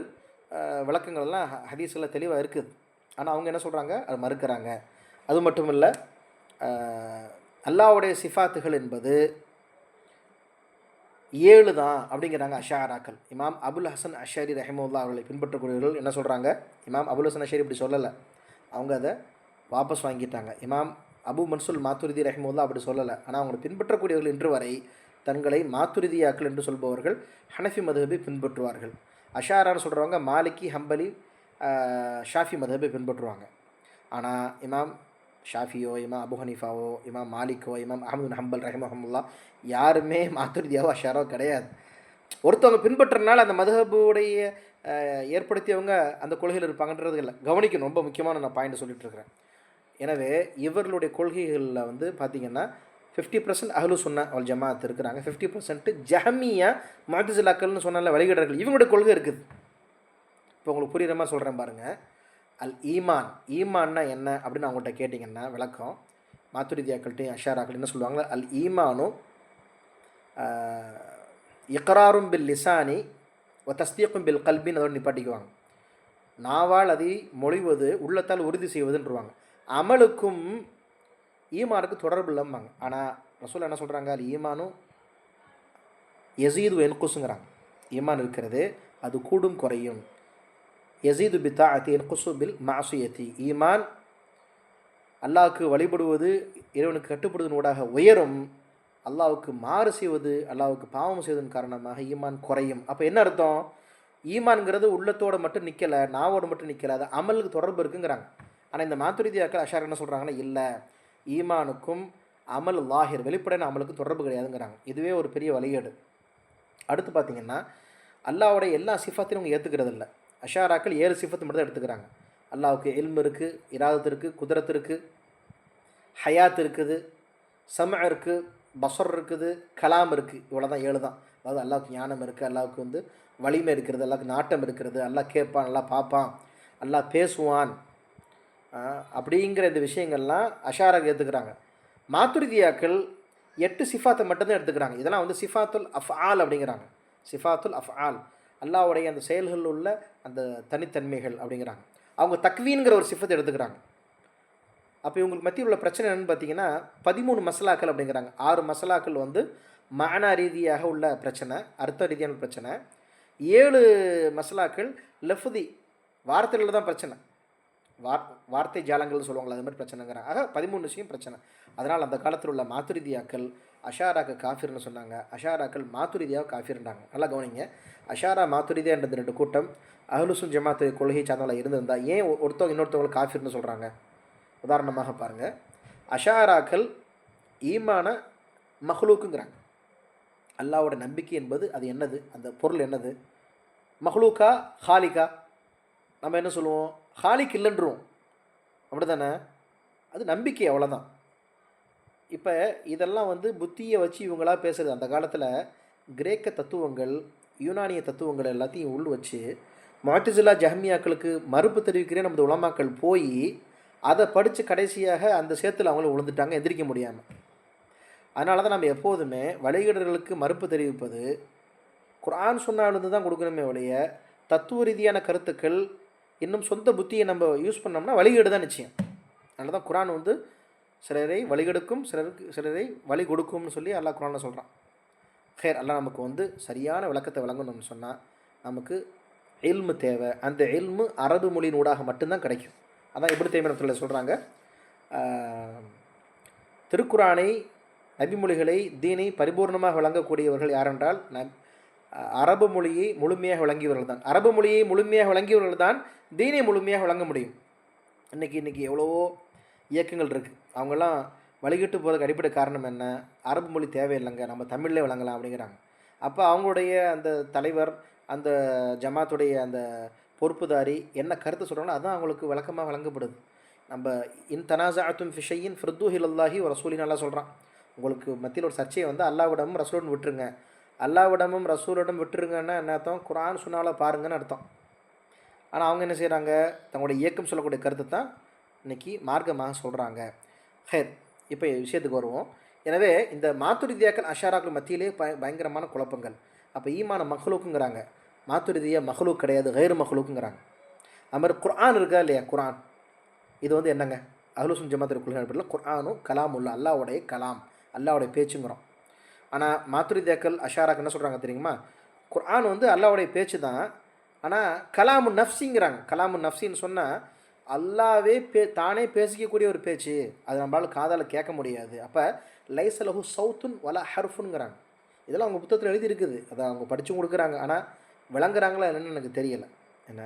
விளக்கங்கள்லாம் ஹதீஸில் தெளிவாக இருக்குது. ஆனால் அவங்க என்ன சொல்கிறாங்க, அது மறுக்கிறாங்க. அது மட்டும் இல்லை, அல்லாஹ்வுடைய சிஃபாத்துகள் என்பது 7 தான் அப்படிங்கிறாங்க அஷாராக்கள். இமாம் அபுல் ஹசன் அஷரி ரஹ்மஹுல்லாஹ் அவர்களை பின்பற்றக்கூடியவர்கள் என்ன சொல்கிறாங்க, இமாம் அபுல் ஹசன் அஷரி இப்படி சொல்லலை, அவங்க அதை வாபஸ் வாங்கிட்டாங்க. இமாம் அபு மன்சூர் மாத்துரிதி ரஹ்மஹுல்லாஹ் அப்படி சொல்லலை. ஆனால் அவங்களை பின்பற்றக்கூடியவர்கள் இன்று வரை தங்களை மாத்துரிதியாக்கள் என்று சொல்பவர்கள் ஹனஃபி மதுஹபை பின்பற்றுவார்கள். அஷாரான்னு சொல்கிறவங்க மாலிக்கி, ஹம்பலி, ஷாஃபி மதுஹபை பின்பற்றுவாங்க. ஆனால் இமாம் ஷாஃபியோ, இமாம் அபு ஹனீஃபாவோ, இமாம் மாலிக்கோ, இமாம் அஹமது பின் ஹம்பல் ரஹ்மஹுல்லாஹ் யாருமே மாத்துரிதியாவோ அஷாரோ கிடையாது. ஒருத்தவங்க பின்பற்றுறதுனால அந்த மதுஹபுடைய ஏற்படுத்தியவங்க அந்த கொள்கையில் இருப்பாங்கன்றது இல்லை. கவனிக்கணும், ரொம்ப முக்கியமான நான் பாயிண்ட் சொல்லிட்டு இருக்கிறேன். எனவே இவர்களுடைய கொள்கைகளில் வந்து பார்த்திங்கன்னா 50% அஹ்லு சுன்னா வல் ஜமாத் இருக்கிறாங்க, 50% ஜஹமியா முஅ்தஸிலாக்கள்னு சொன்னால வழிகடர்கள் இவங்களுடைய கொள்கை இருக்குது. இப்போ உங்களுக்கு புரிகிற மாதிரி சொல்கிறேன் பாருங்கள். அல் ஈமான், ஈமான்னா என்ன அப்படின்னு அவங்கள்ட்ட கேட்டிங்கன்னா விளக்கம், மாத்துரிதியாக்கள்கிட்டையும் அஷாராக்கள் என்ன சொல்லுவாங்க, அல் ஈமானும் இக்ராரும் பில் லிசானி ஒ தஸ்தீக்கும் பில் கல்பின்னு அதோடு நிப்பாட்டிக்குவாங்க. நாவால் அதை மொழிவது, உள்ளத்தால் உறுதி செய்வதுன்றவாங்க. அமலுக்கும் ஈமானுக்கு தொடர்பு இல்லைம்பாங்க. ஆனால் ரசூல் என்ன சொல்கிறாங்க, அது ஈமானும் யசீது என்குசுங்கிறாங்க. ஈமான் இருக்கிறது அது கூடும் குறையும். யசீது பித்தாஅத்தி என்குசு பில் மாசியத்தி, ஈமான் அல்லாஹ்வுக்கு வழிபடுவது, இறைவனுக்கு கட்டுப்படுவதன் ஊடாக உயரும், அல்லாஹ்வுக்கு மாறு செய்வது, அல்லாஹ்வுக்கு பாவம் செய்வதன் காரணமாக ஈமான் குறையும். அப்போ என்ன அர்த்தம், ஈமான்ங்கிறது உள்ளத்தோடு மட்டும் நிற்கலை, நாவோடு மட்டும் நிற்கலை, அது அமலுக்கு தொடர்பு இருக்குங்கிறாங்க. ஆனால் இந்த மாத்துரிதியாக்கள் அஷார் என்ன சொல்கிறாங்கன்னா, இல்லை, ஈமானுக்கும் அமல் லாஹிர் வெளிப்படையான அமலுக்கும் தொடர்பு கிடையாதுங்கிறாங்க. இதுவே ஒரு பெரிய வழிகேடு. அடுத்து பார்த்திங்கன்னா அல்லாஹ்வுடைய எல்லா சிஃபத்தையும் அவங்க ஏற்றுக்கிறது இல்லை. அஷாராக்கள் 7 சிஃபத்து மட்டும் தான் எடுத்துக்கிறாங்க. அல்லாஹ்வுக்கு இல்ம் இருக்குது, இராதத்து இருக்குது, குதிரத்து இருக்குது, ஹயாத் இருக்குது, சம இருக்குது, பஸர் இருக்குது, கலாம் இருக்குது. இவ்வளோ தான் 7 தான். அதாவது அல்லாஹ்வுக்கு ஞானம் இருக்குது, அல்லாஹ்வுக்கு வந்து வலிமை இருக்கிறது, அல்லாஹ்வுக்கு நாட்டம் இருக்கிறது, அல்லாஹ் கேட்பான், அல்லாஹ் பார்ப்பான், அல்லாஹ் பேசுவான், அப்படிங்கிற இந்த விஷயங்கள்லாம் அஷாராக ஏற்றுக்கிறாங்க. மாத்துரிதியாக்கள் 8 சிஃபாத்தை மட்டும்தான் எடுத்துக்கிறாங்க. இதெல்லாம் வந்து சிஃபாத்துல் அஃஆல் அப்படிங்கிறாங்க. சிஃபாத்துல் அஃஆல், அல்லாஹ்வுடைய அந்த செயல்கள் உள்ள அந்த தனித்தன்மைகள் அப்படிங்கிறாங்க. அவங்க தக்வீன்கிற ஒரு சிஃபத்தை எடுத்துக்கிறாங்க. அப்போ இவங்களுக்கு மத்தியில் உள்ள பிரச்சனை என்னென்னு பார்த்தீங்கன்னா 13 மசலாக்கள் அப்படிங்கிறாங்க. 6 மசலாக்கள் வந்து மானா ரீதியாக உள்ள பிரச்சனை, அர்த்த ரீதியான பிரச்சனை. 7 மசலாக்கள் லஃப்தி வார்த்தைகளில் தான் பிரச்சனை, வார்த்தை ஜாலங்கள்னு சொல்லுவாங்களா, அது மாதிரி பிரச்சனைங்கிறாங்க. ஆக 13 விஷயம் பிரச்சனை. அதனால் அந்த காலத்தில் உள்ள மாத்துரிதியாக்கள் அஷாராக்கள் காஃபிர்னு சொன்னாங்க, அஷாராக்கள் மாத்துரிதியாக காஃபிர்ண்டாங்க. நல்லா கவனிங்க, அஷாரா மாத்துரிதியான்றது 2 கூட்டம் அஹ்லுசுன் ஜமாத்து கொள்கை சார்ந்தவங்கள இருந்திருந்தால் ஏன் ஒருத்தவங்க இன்னொருத்தவங்களை காஃபிர்னு சொல்கிறாங்க? உதாரணமாக பாருங்கள், அஷாராக்கள் ஈமான மஹ்லூக்குங்கிறாங்க. அல்லாவோட நம்பிக்கை என்பது அது என்னது, அந்த பொருள் என்னது, மஹ்லூக்கா ஹாலிகா? நம்ம என்ன சொல்லுவோம், ஹாலிக் இல்லைன்றோம், அப்படி தானே? அது நம்பிக்கை, அவ்வளோதான். இப்போ இதெல்லாம் வந்து புத்தியை வச்சு இவங்களாக பேசுகிறது. அந்த காலத்தில் கிரேக்க தத்துவங்கள், யூனானிய தத்துவங்கள் எல்லாத்தையும் உள் வச்சு முஅ்தஸிலா ஜஹ்மியாக்களுக்கு மறுப்பு தெரிவிக்கிறேன் நமது உலமாக்கள் போய் அதை படித்து கடைசியாக அந்த சேத்துல அவங்களும் விழுந்துட்டாங்க, எந்திரிக்க முடியாமல். அதனால தான் நம்ம எப்போதுமே வழிகேடர்களுக்கு மறுப்பு தெரிவிப்பது குர்ஆன் சுன்னாவிலிருந்து தான் கொடுக்கணுமே ஒழிய, தத்துவ ரீதியான கருத்துக்கள் இன்னும் சொந்த புத்தியை நம்ம யூஸ் பண்ணோம்னா வழிகேடு தான் நிச்சயம். அதனால தான் குர்ஆன் வந்து சிலரை வழிகெடுக்கும், சிலரை வழி கொடுக்கும்னு சொல்லி அல்லாஹ் குர்ஆனில் சொல்கிறான். ஹேர், அல்லாஹ் நமக்கு வந்து சரியான விளக்கத்தை வழங்கணும்னு சொன்னால் நமக்கு இல்மு தேவை. அந்த இல்மு அரபு மொழியின் ஊடாக மட்டும்தான் கிடைக்கும். அதான் இப்னு தைமிய்யா சொல்கிறாங்க, திருக்குரானை, நபிமொழிகளை, தீனை பரிபூர்ணமாக வழங்கக்கூடியவர்கள் யாரென்றால் அரபு மொழியை முழுமையாக விளங்கியவர்கள் தான். அரபு மொழியை முழுமையாக விளங்கியவர்கள் தான் தீனை முழுமையாக வழங்க முடியும். இன்றைக்கி எவ்வளவோ இயக்கங்கள் இருக்குது, அவங்கெல்லாம் வழிகிட்டு போகிறதுக்கு அடிப்படை காரணம் என்ன, அரபு மொழி தேவையில்லைங்க, நம்ம தமிழ்லே வழங்கலாம் அப்படிங்கிறாங்க. அப்போ அவங்களுடைய அந்த தலைவர், அந்த ஜமாத்துடைய அந்த பொறுப்புதாரி என்ன கருத்து சொல்கிறாங்களோ அதான் அவங்களுக்கு விளக்கமாக வழங்கப்படுது. நம்ம இன் தனாஸஅத்தும் ஃபி ஷைஇன் ஃபர்துஹு இலல்லாஹி வ ரசூலின் அல்லாஹ் சொல்கிறான். உங்களுக்கு மத்தியில் ஒரு சர்ச்சையை வந்து அல்லாஹ்விடமும் ரசூலுடன் விட்டுருங்க. அல்லாஹ்விடமும் ரசூலிடம் விட்டுருங்கன்னா என்ன அர்த்தம், குர்ஆன் சுன்னால பாருங்கன்னு அர்த்தம். ஆனால் அவங்க என்ன செய்கிறாங்க, தங்களுடைய இயக்கம் சொல்லக்கூடிய கருத்தை தான் இன்றைக்கி மார்க்கமாக சொல்கிறாங்க. ஹேர், இப்போ விஷயத்துக்கு வருவோம். எனவே இந்த மாத்துரிதியாக்கள் அஷாராக்கள் மத்தியிலே பயங்கரமான குழப்பங்கள். அப்போ ஈமான மஹ்லூக்குங்கிறாங்க, மாத்துரிதியா மஹ்லூக் கிடையாது, கைர் மஹ்லூக்குங்கிறாங்க. அது மாதிரி குர்ஆன் இருக்கா இல்லையா, குர்ஆன் இது வந்து என்னங்க, அஹ்லுசுன் ஜமாத்துடைய கொள்கை அடிப்படையில் குர்ஆனும் கலாமுல்லா, அல்லாஹ்வுடைய கலாம், அல்லாஹ்வுடைய பேச்சுங்கிறோம். ஆனால் மாத்துரிதியாக்கள் அஷாராக்கள் என்ன சொல்கிறாங்க தெரியுமா, குர்ஆன் வந்து அல்லாஹ்வுடைய பேச்சு தான், ஆனால் கலாமு நஃப்ஸிங்கிறாங்க. கலாமு நஃப்ஸின்னு சொன்னால் அல்லாவே தானே பேசிக்கக்கூடிய ஒரு பேச்சு, அது நம்மளால் காதால் கேட்க முடியாது. அப்போ லைஸ லஹு சௌத்துன் வலா ஹர்ஃபுங்கிறாங்க. இதெல்லாம் அவங்க புத்தகத்தில் எழுதி இருக்குது, அதை அவங்க படித்தும் கொடுக்குறாங்க. ஆனால் விளங்குறாங்களா என்னென்னு எனக்கு தெரியலை. என்ன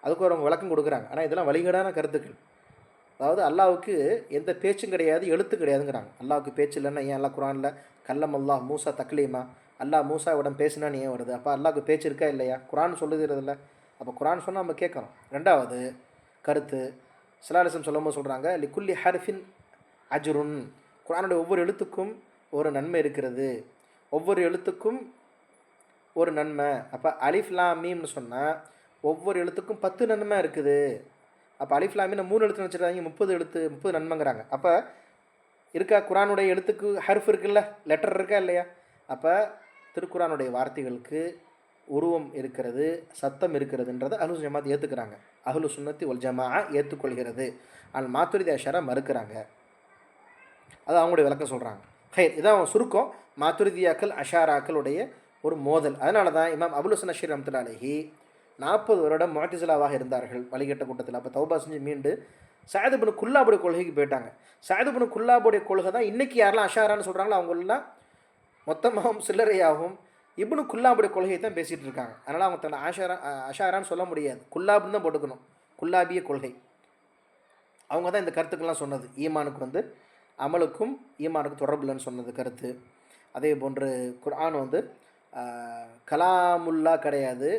அதுக்கு ஒரு அவங்க விளக்கம் கொடுக்குறாங்க. ஆனால் இதெல்லாம் வழிகேடான கருத்துக்கள். அதாவது அல்லாஹ்வுக்கு எந்த பேச்சும் கிடையாது, எழுத்து கிடையாதுங்கிறாங்க. அல்லாஹ்வுக்கு பேச்சு இல்லைன்னா ஏன் அல்லாஹ் குர்ஆனில் கல்லம் அல்லாஹ் மூசா தக்லீமா, அல்லாஹ் மூசாவிடம் பேசினான்னு ஏன் வருது? அப்போ அல்லாஹ்வுக்கு பேச்சு இருக்கா இல்லையா? குர்ஆன் சொல்லுகிறது இல்லை. அப்போ குர்ஆன் சொன்னால் நம்ம கேட்கணும். ரெண்டாவது கருத்து, ஸல்லல்லாஹு சொல்லும்போது சொல்கிறாங்க, லிக்குல்லி ஹர்ஃபின் அஜ்ருன், குர்ஆனுடைய ஒவ்வொரு எழுத்துக்கும் ஒரு நன்மை இருக்கிறது, ஒவ்வொரு எழுத்துக்கும் ஒரு நன்மை. அப்போ அலிஃப் லாம் மீம்னு சொன்னால் ஒவ்வொரு எழுத்துக்கும் 10 நன்மை இருக்குது. அப்போ அலிஃப் லாம் மீம் 3 எழுத்து வச்சுருக்காங்க, 30 எழுத்து 30 நன்மைங்கிறாங்க. அப்போ இருக்கா குர்ஆனுடைய எழுத்துக்கு ஹர்ஃப் இருக்குல்ல, லெட்டர் இருக்கா இல்லையா? அப்போ திருக்குர்ஆனுடைய வார்த்தைகளுக்கு உருவம் இருக்கிறது, சத்தம் இருக்கிறதுன்றதை அஹ்லு ஜமாத் ஏற்றுக்கிறாங்க. அஹ்லு சுன்னத்தி வல் ஜமாஅ ஏற்றுக்கொள்கிறது. ஆனால் மாத்துரிதி அஷரா மறுக்கிறாங்க. அது அவங்களுடைய விளக்கம் சொல்கிறாங்க. ஹைர், இதான் சுருக்கம் மாத்துரிதியாக்கள் அஷாராக்களுடைய ஒரு மோதல். அதனால தான் இமாம் அபுல் ஹசன் அஷ்ஷரி ரஹ்மத்துல்லாஹி அலைஹி 40 வருடம் முஅ்தஸிலாவாக இருந்தார்கள் வழிகட்ட கூட்டத்தில். அப்போ தௌபா செஞ்சு மீண்டு சஅத் இப்னு குல்லாபுடைய கொள்கைக்கு போயிட்டாங்க. சஅத் இப்னு குல்லாபுடைய கொள்கை தான் இன்றைக்கி யாரெல்லாம் அஷாரான்னு சொல்கிறாங்களோ அவங்களெல்லாம் மொத்தமாகவும் சில்லறையாகவும் இப்னு குல்லாபுடைய கொள்கையை தான் பேசிகிட்டு இருக்காங்க. அதனால் அவங்க தன்னை அஷாரான்னு சொல்ல முடியாது, குல்லாபுன்னு தான் போட்டுக்கணும். குல்லாபிய கொள்கை அவங்க தான் இந்த கருத்துக்கெல்லாம் சொன்னது. ஈமானுக்கு வந்து அமலுக்கும் ஈமானுக்கு தொடர்பு இல்லைன்னு சொன்னது கருத்து. அதே போன்று குர்ஆன் வந்து கலாமுல்லா கிடையாது,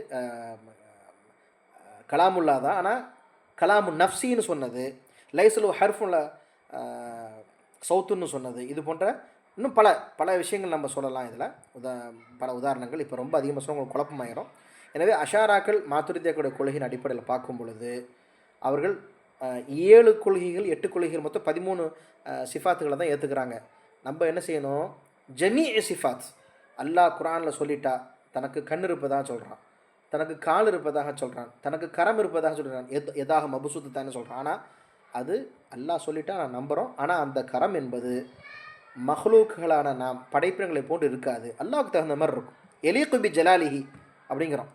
கலாமுல்லா தான், ஆனால் கலாமு நஃப்சின்னு சொன்னது, லைசலு ஹர்ஃபுல்ல சவுத்துன்னு சொன்னது. இது போன்ற இன்னும் பல பல விஷயங்கள் நம்ம சொல்லலாம். இதில் பல உதாரணங்கள் இப்போ ரொம்ப அதிகமாக சொன்னால் உங்களுக்கு குழப்பமாயிரும். எனவே அஷாராக்கள் மாத்துரிதியாக்களுடைய கொள்கையின் அடிப்படையில் பார்க்கும் பொழுது அவர்கள் 7 கொள்கைகள் 8 கொள்கைகள் மொத்தம் 13 சிஃபாத்துகளை தான் ஏற்றுக்கிறாங்க. நம்ம என்ன செய்யணும்? ஜமீ சிஃபாத் அல்லாஹ் குர்ஆனில் சொல்லிட்டா தனக்கு கண் இருப்பதாக சொல்கிறான், தனக்கு கால் இருப்பதாக சொல்கிறான், தனக்கு கரம் இருப்பதாக சொல்கிறான், எதாக மபுசூத்து தானே சொல்கிறான். ஆனால் அது அல்லாஹ் சொல்லிட்டா நான் நம்புகிறோம். ஆனால் அந்த கரம் என்பது மஹ்லூக்குகளான நாம் படைப்பினங்களை போன்று இருக்காது, அல்லாஹ்வுக்கு தகுந்த மாதிரி இருக்கும். எலீகு பி ஜலாலிஹி அப்படிங்கிறோம்.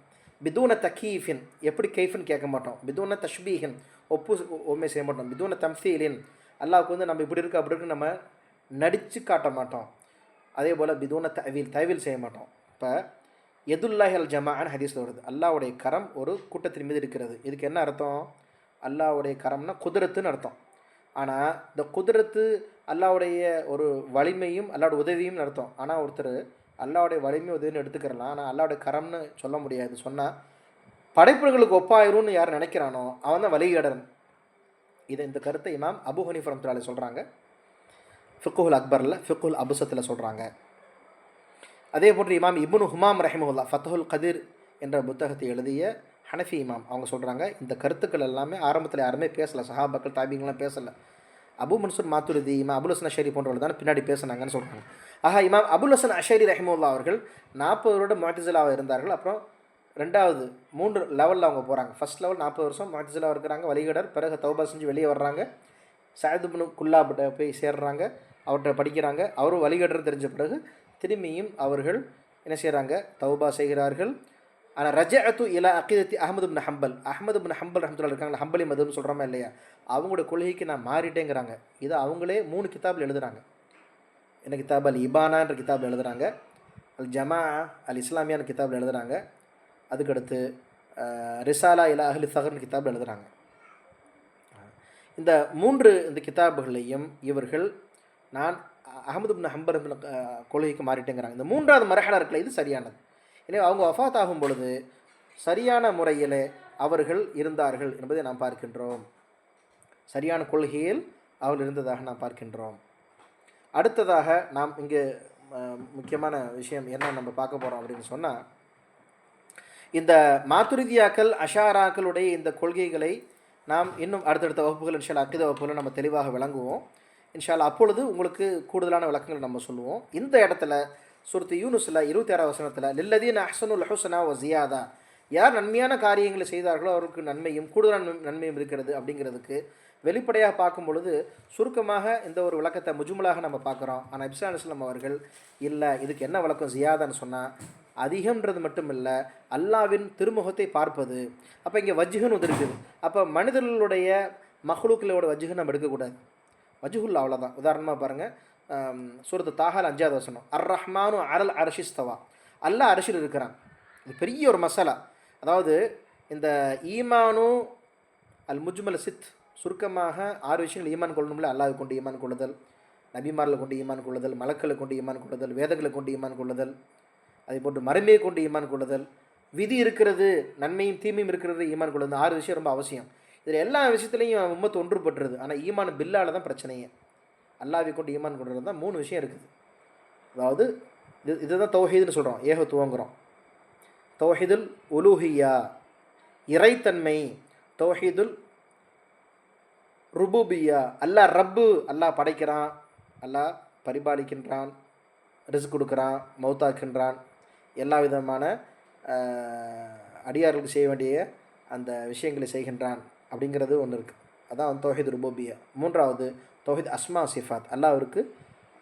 பிதூன தக்கீஃபின், எப்படி கைஃபின் கேட்க மாட்டோம். பிதூன தஷ்பீஹின், ஒப்புமை செய்ய மாட்டோம். பிதூன தம்சீலின், அல்லாஹ்வுக்கு வந்து நம்ம இப்படி இருக்கு அப்படி இருக்குன்னு நம்ம நடித்து காட்ட மாட்டோம். அதே போல் பிதூன தவில் செய்ய மாட்டோம். இப்போ எதுல்லாஹி அல் ஜமாஅன் ஹதீஸில் வருது, அல்லாஹ்வுடைய கரம் ஒரு கூட்டத்தின் மீது இருக்கிறது. இதுக்கு என்ன அர்த்தம்? அல்லாஹ்வுடைய கரம்னா குதிரத்துன்னு அர்த்தம். ஆனால் இந்த குதிரத்து அல்லாஹ்வுடைய ஒரு வலிமையும் அல்லாஹ்வுடைய உதவியும் அர்த்தம். ஆனால் ஒருத்தர் அல்லாஹ்வுடைய வலிமை உதவின்னு எடுத்துக்கிறலாம், ஆனால் அல்லாஹ்வுடைய கரம்னு சொல்ல முடியாது. சொன்னால் படைப்புகளுக்கு ஒப்பாயிரும்னு யார் நினைக்கிறானோ அவன் தான் வழிகேடன். இந்த கருத்தை இமாம் அபு ஹனீஃபா ரஹ்மத்துல்லாஹி அலைஹி சொல்கிறாங்க. ஃபிக்குல் அக்பரில், ஃபிக்குல் அபுசத்தில் சொல்கிறாங்க. அதே போன்று இமாம் இப்னு ஹுமாம் ரஹிமஹுல்லா ஃபத்ஹுல் கதீர் என்ற புத்தகத்தை எழுதிய ஹனஃபி இமாம் அவங்க சொல்கிறாங்க, இந்த கருத்துக்கள் எல்லாமே ஆரம்பத்தில் யாருமே பேசலை, சஹாபாக்கள் தாபிங்கெலாம் பேசலை. அபு மன்சூர் மாத்துரிதி, இமாம் அபுல் ஹசன் அஷரி போன்றவர்கள் தான் பின்னாடி பேசினாங்கன்னு சொல்கிறாங்க. ஆஹா, இமாம் அபுல் ஹசன் அஷரி ரஹிமஹுல்லா அவர்கள் 40 வருடம் முஅ்தஸிலாவாக இருந்தார்கள். அப்புறம் 3 லெவலில் அவங்க போகிறாங்க. ஃபஸ்ட் லெவல் 40 வருஷம் முஅ்தஸிலாவாக இருக்கிறாங்க, வழிகடர். பிறகு தௌபா செஞ்சு வெளியே வர்றாங்க, சஅத் இப்னு குல்லாபிட்ட போய் சேர்றாங்க, அவர்கிட்ட படிக்கிறாங்க. அவரும் வழிகடர் தெரிஞ்ச பிறகு திரும்பியும் அவர்கள் என்ன செய்கிறாங்க? தௌபா செய்கிறார்கள். ஆனால் ரஜஅத்து இலா அகீதத்தி அஹ்மது இப்னு ஹம்பல், அஹ்மது இப்னு ஹம்பல் ரஹ்மத்துல்லாஹி இருக்காங்க, ஹம்பலி மதுன்னு சொல்கிறோமா இல்லையா, அவங்களுடைய கொள்கைக்கு நான் மாறிட்டேங்கிறாங்க. இதை அவங்களே 3 கிதாபில் எழுதுகிறாங்க. என்ன கிதாப்? அல் இபானான்ற கிதாபில் எழுதுகிறாங்க, அல் ஜமா அல் இஸ்லாமியான கிதாபில் எழுதுகிறாங்க, அதுக்கடுத்து ரிசாலா இலா அஹ்லி ஸஹர்னு கிதாபில் எழுதுகிறாங்க. இந்த 3 கிதாபுகளையும் இவர்கள் நான் அஹ்மது இப்னு ஹம்பல் கொள்கைக்கு மாறிட்டேங்கிறாங்க. இந்த 3வது மரஹலா இருக்குல்ல, இது சரியானது. எனவே அவங்க வஃபாத் ஆகும் பொழுது சரியான முறையில் அவர்கள் இருந்தார்கள் என்பதை நாம் பார்க்கின்றோம். சரியான கொள்கையில் அவர்கள் இருந்ததாக நாம் பார்க்கின்றோம். அடுத்ததாக நாம் இங்கே முக்கியமான விஷயம் என்ன நம்ம பார்க்க போகிறோம் அப்படின்னு சொன்னால், இந்த மாத்துரிதியாக்கள் அஷாராக்களுடைய இந்த கொள்கைகளை நாம் இன்னும் அடுத்தடுத்த வகுப்புகள் இன்ஷால்லா அக்கீதா வகுப்புகளை நம்ம தெளிவாக விளங்குவோம் இன்ஷால்லா. அப்பொழுது உங்களுக்கு கூடுதலான விளக்கங்கள் நம்ம சொல்லுவோம். இந்த இடத்துல சூரத்து யூனுஸில் 26வது வசனத்தில் லில்லதீன அஹ்ஸனுல் ஹுஸ்னா வ ஜியாதா, யார் நன்மையான காரியங்களை செய்தார்களோ அவருக்கு நன்மையும் கூடுதலான நன்மையும் இருக்கிறது அப்படிங்கிறதுக்கு வெளிப்படையாக பார்க்கும் பொழுது சுருக்கமாக இந்த ஒரு விளக்கத்தை முஜ்மலாக நம்ம பார்க்குறோம். ஆனால் நபி ஸல்லல்லாஹு அலைஹி வஸல்லம் அவர்கள் இல்லை, இதுக்கு என்ன விளக்கம் ஜியாதான்னு சொன்னால் அதிகம்ன்றது மட்டும் இல்லை, அல்லாவின் திருமுகத்தை பார்ப்பது. அப்போ இங்கே வஜ்ஹுன்னு இருக்குது. அப்போ மனிதர்களுடைய மஹ்லூக்களோட வஜ்ஹு நம்ம எடுக்கக்கூடாது, வஜ்ஹுல் அவ்வளோதான். உதாரணமாக பாருங்கள், சூரத்து தாஹால் 5வது வசனம், அர் ரஹ்மானு அலல் அர்ஷிஸ்தவா, அல்லாஹ் அரிசில் இருக்கிறான். இது பெரிய ஒரு மசாலா. அதாவது இந்த ஈமானு அல் முஜ்மல் சித், சுருக்கமாக 6 விஷயங்கள் ஈமான் கொள்ளணும்ல. அல்லாஹ் கொண்டு ஈமான் கொள்ளுதல், நபிமார்களை கொண்டு ஈமான் கொள்ளுதல், மலக்களை கொண்டு ஈமான் கொள்ளுதல், வேதங்களை கொண்டு ஈமான் கொள்ளுதல், அதே போன்று மறுமையை கொண்டு ஈமான் கொள்ளுதல், விதி இருக்கிறது, நன்மையும் தீமையும் இருக்கிறது ஈமான் கொள்ளுதல். 6 விஷயம் ரொம்ப அவசியம். இதில் எல்லா விஷயத்துலையும் உம்மத்து ஒன்றுபட்டுருது. ஆனால் ஈமான் பில்லால் தான் பிரச்சனையே. அல்லாவை கொண்டு ஈமான் கொண்டு தான் 3 விஷயம் இருக்குது. அதாவது இதுதான் தௌஹீதுன்னு சொல்கிறோம், ஏகத்துவங்கிறோம். தௌஹீதுல் உலூஹியா இறைத்தன்மை, தௌஹீதுல் ருபூபியா அல்லாஹ் ரப்பு, அல்லாஹ் படைக்கிறான், அல்லாஹ் பரிபாலிக்கின்றான், ரிஸ்க் கொடுக்குறான், மௌத்தாக்கின்றான், எல்லா விதமான அடியார்களுக்கு செய்ய வேண்டிய அந்த விஷயங்களை செய்கின்றான் அப்படிங்கிறது ஒன்று இருக்குது. அதான் வந்து தௌஹீத் ருபூபியா. 3வது தௌஹீத் அஸ்மா சிஃபாத், அல்லாஹ்விற்கு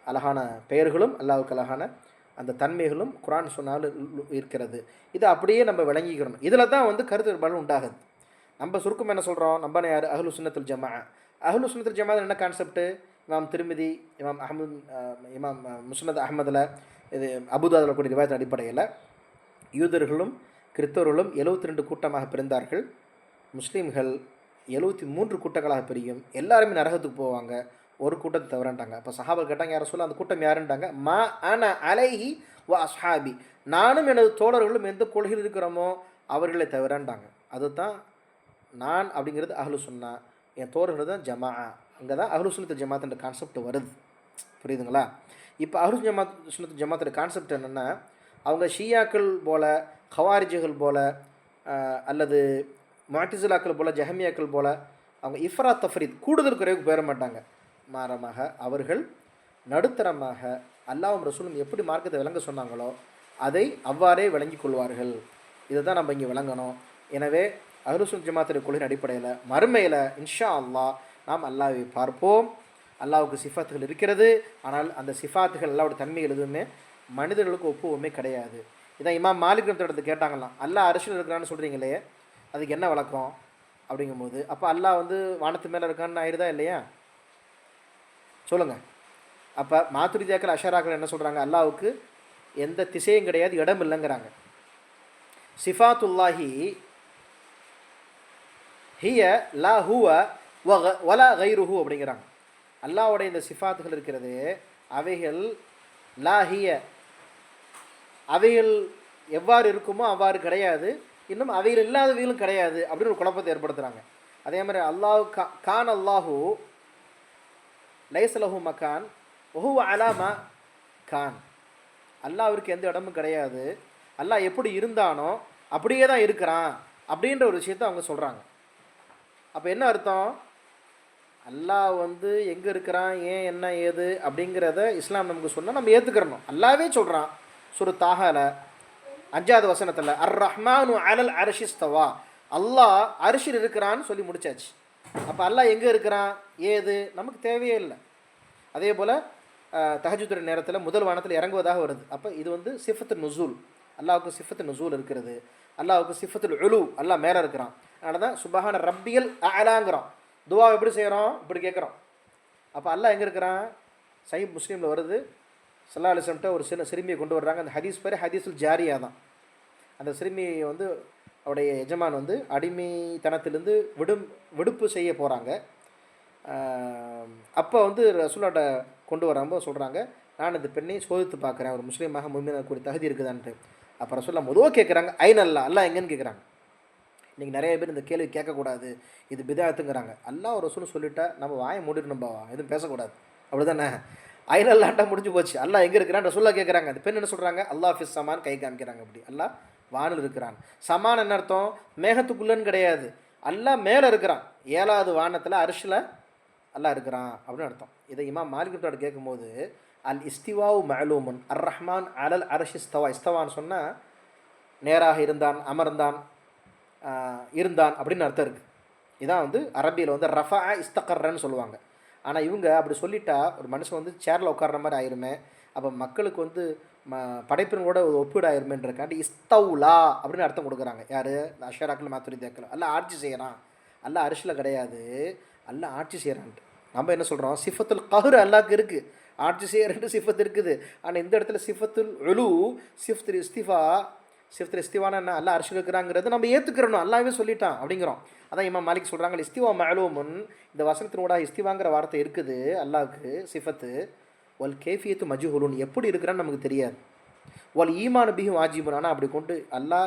அழகான பெயர்களும் அல்லாஹ்வுக்கு அழகான அந்த தன்மைகளும் குர்ஆன் சொன்னாலும் இருக்கிறது. இதை அப்படியே நம்ம விளங்கிக்கிறோம். இதில் தான் வந்து கருத்து வேறுபாடு உண்டாகுது. நம்ம சுருக்கம் என்ன சொல்கிறோம், நம்ம யார் அஹ்லு சுன்னத்துல் ஜமா. அஹ்லு சுன்னத்துல் ஜமா என்ன கான்செப்ட்டு, இமாம் திருமிதி, இமாம் அஹமது, இமாம் முஸ்னத் அஹமதில், இது அபுதாதில் கூடிய ரிவாயத்தின் அடிப்படையில் யூதர்களும் கிறிஸ்தவர்களும் 72 கூட்டமாக பிரிந்தார்கள். முஸ்லீம்கள் 73 கூட்டங்களாக பிரியும். எல்லாருமே நரகத்துக்கு போவாங்க, ஒரு கூட்டத்தை தவறண்டாங்க. அப்போ சஹாபா கேட்டாங்க, யாரை சொல்ல அந்த கூட்டம் யாருன்ட்டாங்க. மா அன அலைஹி வ அஸ்ஹாபி, நானும் எனது தோழர்களும் எந்த கொள்கையில் இருக்கிறோமோ அவர்களை தவிரண்டாங்க. அதுதான் நான் அப்படிங்கிறது அஹ்லு சுன்னா, என் தோழர்கள் தான் ஜமா. அங்கே தான் அஹ்லு சுன்னத்து ஜமாத்துன்ற கான்செப்ட் வருது. புரியுதுங்களா? இப்போ அஹ்லு சுன்னத்து ஜமாத்தோட கான்செப்ட் என்னென்னா, அவங்க ஷியாக்கள் போல், ஹவாரிஜுகள் போல், அல்லது முஅ்தஸிலாக்கள் போல், ஜஹமியாக்கள் போல் அவங்க இஃப்ராத் தஃப்ரீத் கூடுதல் குறைவுக்கு போயிட மாட்டாங்க. மாறமாக அவர்கள் நடுத்தரமாக அல்லாஹ்வும் ரசூலும் எப்படி மார்க்கத்தை விளங்க சொன்னாங்களோ அதை அவ்வாறே விளங்கி கொள்வார்கள். இதை தான் நம்ம இங்கே விளங்கணும். எனவே அஹ்லு சுன்னத் ஜமாத்துடைய கொள்கையின் அடிப்படையில் மறுமையில் இன்ஷா அல்லாஹ் நாம் அல்லாஹ்வை பார்ப்போம். அல்லாஹ்வுக்கு சிஃபாத்துகள் இருக்கிறது, ஆனால் அந்த சிஃபாத்துகள் அல்லாஹ்வுடைய தன்மைகள் எதுவுமே மனிதர்களுக்கு ஒப்புவமே கிடையாது. இதான் இமாம் மாலிக் இடத்துல கேட்டாங்களாம், அல்லாஹ் அரிசியில் இருக்கிறான்னு சொல்கிறீங்களே அதுக்கு என்ன விளக்கம் அப்படிங்கும்போது, அப்போ அல்லாஹ் வந்து வானத்து மேலே இருக்கான்னு ஆயிடுதா இல்லையா சொல்லுங்கள். அப்போ மாத்துரிதியாக்கள் அஷராக்கள் என்ன சொல்கிறாங்க, அல்லாஹ்வுக்கு எந்த திசையும் கிடையாது, இடம் இல்லைங்கிறாங்க. சிஃபாத்துல்லாஹி ஹிய லா ஹுவ வலா கைருஹு அப்படிங்கிறாங்க. அல்லாஹ்வுடைய இந்த சிஃபாத்துகள் இருக்கிறது, அவைகள் லா ஹிய, அவைகள் எவ்வாறு இருக்குமோ அவ்வாறு கிடையாது, இன்னும் அவைகள் இல்லாதவைகளும் கிடையாது அப்படின்னு ஒரு குழப்பத்தை ஏற்படுத்துகிறாங்க. அதே மாதிரி அல்லாஹ் கான் அல்லாஹூ லைஸலஹு மகான் ஒஹுவ அலாமா கான், அல்லாஹ்விற்கு எந்த இடமும் கிடையாது, அல்லாஹ் எப்படி இருந்தானோ அப்படியே தான் இருக்கிறான் அப்படின்ற ஒரு விஷயத்தை அவங்க சொல்கிறாங்க. அப்போ என்ன அர்த்தம், அல்லாஹ் வந்து எங்கே இருக்கிறான், ஏன், என்ன, ஏது அப்படிங்கிறத இஸ்லாம் நமக்கு சொன்னால் நம்ம ஏற்றுக்கிறணும். அல்லாவே சொல்கிறான் சூரத் தாஹால 5வது வசனத்தில், அர் ரஹ்மானு அலல் அர்ஷிஸ்தவா, அல்லாஹ் அரிசில் இருக்கிறான்னு சொல்லி முடிச்சாச்சு. அப்போ அல்லாஹ் எங்கே இருக்கிறான், ஏது நமக்கு தேவையே இல்லை. அதே போல் தஹஜ்ஜுதுடைய நேரத்தில் முதல் வானத்தில் இறங்குவதாக வருது. அப்போ இது வந்து சிஃபத்து நுசூல், அல்லாஹ்வுக்கு சிஃபத்து நுசூல் இருக்கிறது, அல்லாஹ்வுக்கு சிஃபத்துல் உலு, அல்லாஹ் மேலே இருக்கிறான். அதனால தான் சுபஹான ரப்பியல் அலாங்கிறோம். துவா எப்படி செய்கிறோம், இப்படி கேட்குறோம். அப்போ அல்லாஹ் எங்கே இருக்கிறான், சஹீஹ் முஸ்லீமில் வருது, ஸல்லல்லாஹு அலைஹி வஸல்லம் ஒரு சிறுமியை கொண்டு வர்றாங்க. அந்த ஹதீஸ் பேர் ஹதீஸுல் ஜாரியா தான். அந்த சிறுமியை வந்து அவருடைய எஜமான் வந்து அடிமைத்தனத்திலிருந்து விடுப்பு செய்ய போகிறாங்க. அப்போ வந்து ரசூலாட்ட கொண்டு வராமல் சொல்கிறாங்க, நான் இந்த பெண்ணை சோதித்து பார்க்குறேன், ஒரு முஸ்லீமாக முஸ்லீமாக கூடிய தகுதி இருக்குதான்ட்டு. அப்போ ரசூலா முதல் கேட்குறாங்க, ஐன் அல்லா, அல்லாஹ் எங்கன்னு கேட்குறாங்க. இன்றைக்கி நிறைய பேர் இந்த கேள்வி கேட்கக்கூடாது, இது பிதாத்துங்கிறாங்க. அல்லாஹ் ஒரு ரசூல் சொல்லிட்டா நம்ம வாயை மூடிடணும்பாவா, எதுவும் பேசக்கூடாது, அப்படி தானே. ஐன் அல்லாட்டா முடிஞ்சு போச்சு. அல்லாஹ் எங்கே இருக்கிறான் ரசூலா கேட்குறாங்க. அந்த பெண் என்ன சொல்கிறாங்க, அல்லாஹ் ஃபிஸ் சமான், கை காமிக்கிறாங்க. அப்படி அல்லாஹ் வானில் இருக்கிறான். சமான் என்ன அர்த்தம், மேகத்துக்குள்ளன்னு கிடையாது, அல்லாஹ் மேலே இருக்கிறான், 7வது வானத்தில் அரிசில் அல்லாஹ் இருக்கிறான் அப்படின்னு அர்த்தம். இதை இமாம் மாலிக் கேட்கும்போது, அல் இஸ்திவாவு மஅலூமுன் அர் ரஹ்மான் அலல் அர்ஷி இஸ்தவா, இஸ்தவான்னு சொன்னால் நேராக இருந்தான், அமர்ந்தான், இருந்தான் அப்படின்னு அர்த்தம் இருக்குது. இதான் வந்து அரபியில் வந்து ரஃபா இஸ்தகர்ன்னு சொல்லுவாங்க. ஆனால் இவங்க அப்படி சொல்லிட்டா ஒரு மனுஷன் வந்து சேரில் உட்கார்ற மாதிரி ஆயிருமே, அப்போ மக்களுக்கு வந்து படைப்பினோட ஒரு ஒப்பீடு ஆயிருமேன்றக்காண்டி இஸ்தவுலா அப்படின்னு அர்த்தம் கொடுக்குறாங்க. யார், அஷராக்கள் மாத்துரிதியாக்கள். அல்லாஹ் ஆட்சி செய்கிறான், அல்லாஹ் அரிசில் கிடையாது, அல்லாஹ் ஆட்சி செய்கிறான்ட்டு. நம்ம என்ன சொல்கிறோம், சிஃபத்துல் கஹ்ர் அல்லாஹ்க்கு இருக்குது, ஆட்சி செய்கிறன்ட்டு சிஃபத் இருக்குது. ஆனால் இந்த இடத்துல சிஃபத்துல் உலு, சிஃப்துல் இஸ்திஃபா, சிஃப்துல் இஸ்திவானா என்ன, அல்லாஹ் அரிசில் இருக்கிறாங்கிறது நம்ம ஏற்றுக்கிறணும், அல்லாஹ்வே சொல்லிட்டான் அப்படிங்கிறோம். அதான் இமாம் மாலிக் சொல்கிறாங்க, இஸ்திவா மஅலூமுன், இந்த வசனத்தினோட இஸ்திவாங்கிற வார்த்தை இருக்குது அல்லாஹ்க்கு சிஃபத்து, வல் கேஃபியத்து மஜ்ஹூலுன், எப்படி இருக்கிறான்னு நமக்கு தெரியாது, வல் ஈமான் பிஹி வாஜிபுன், ஆனால் அப்படி கொண்டு அல்லாஹ்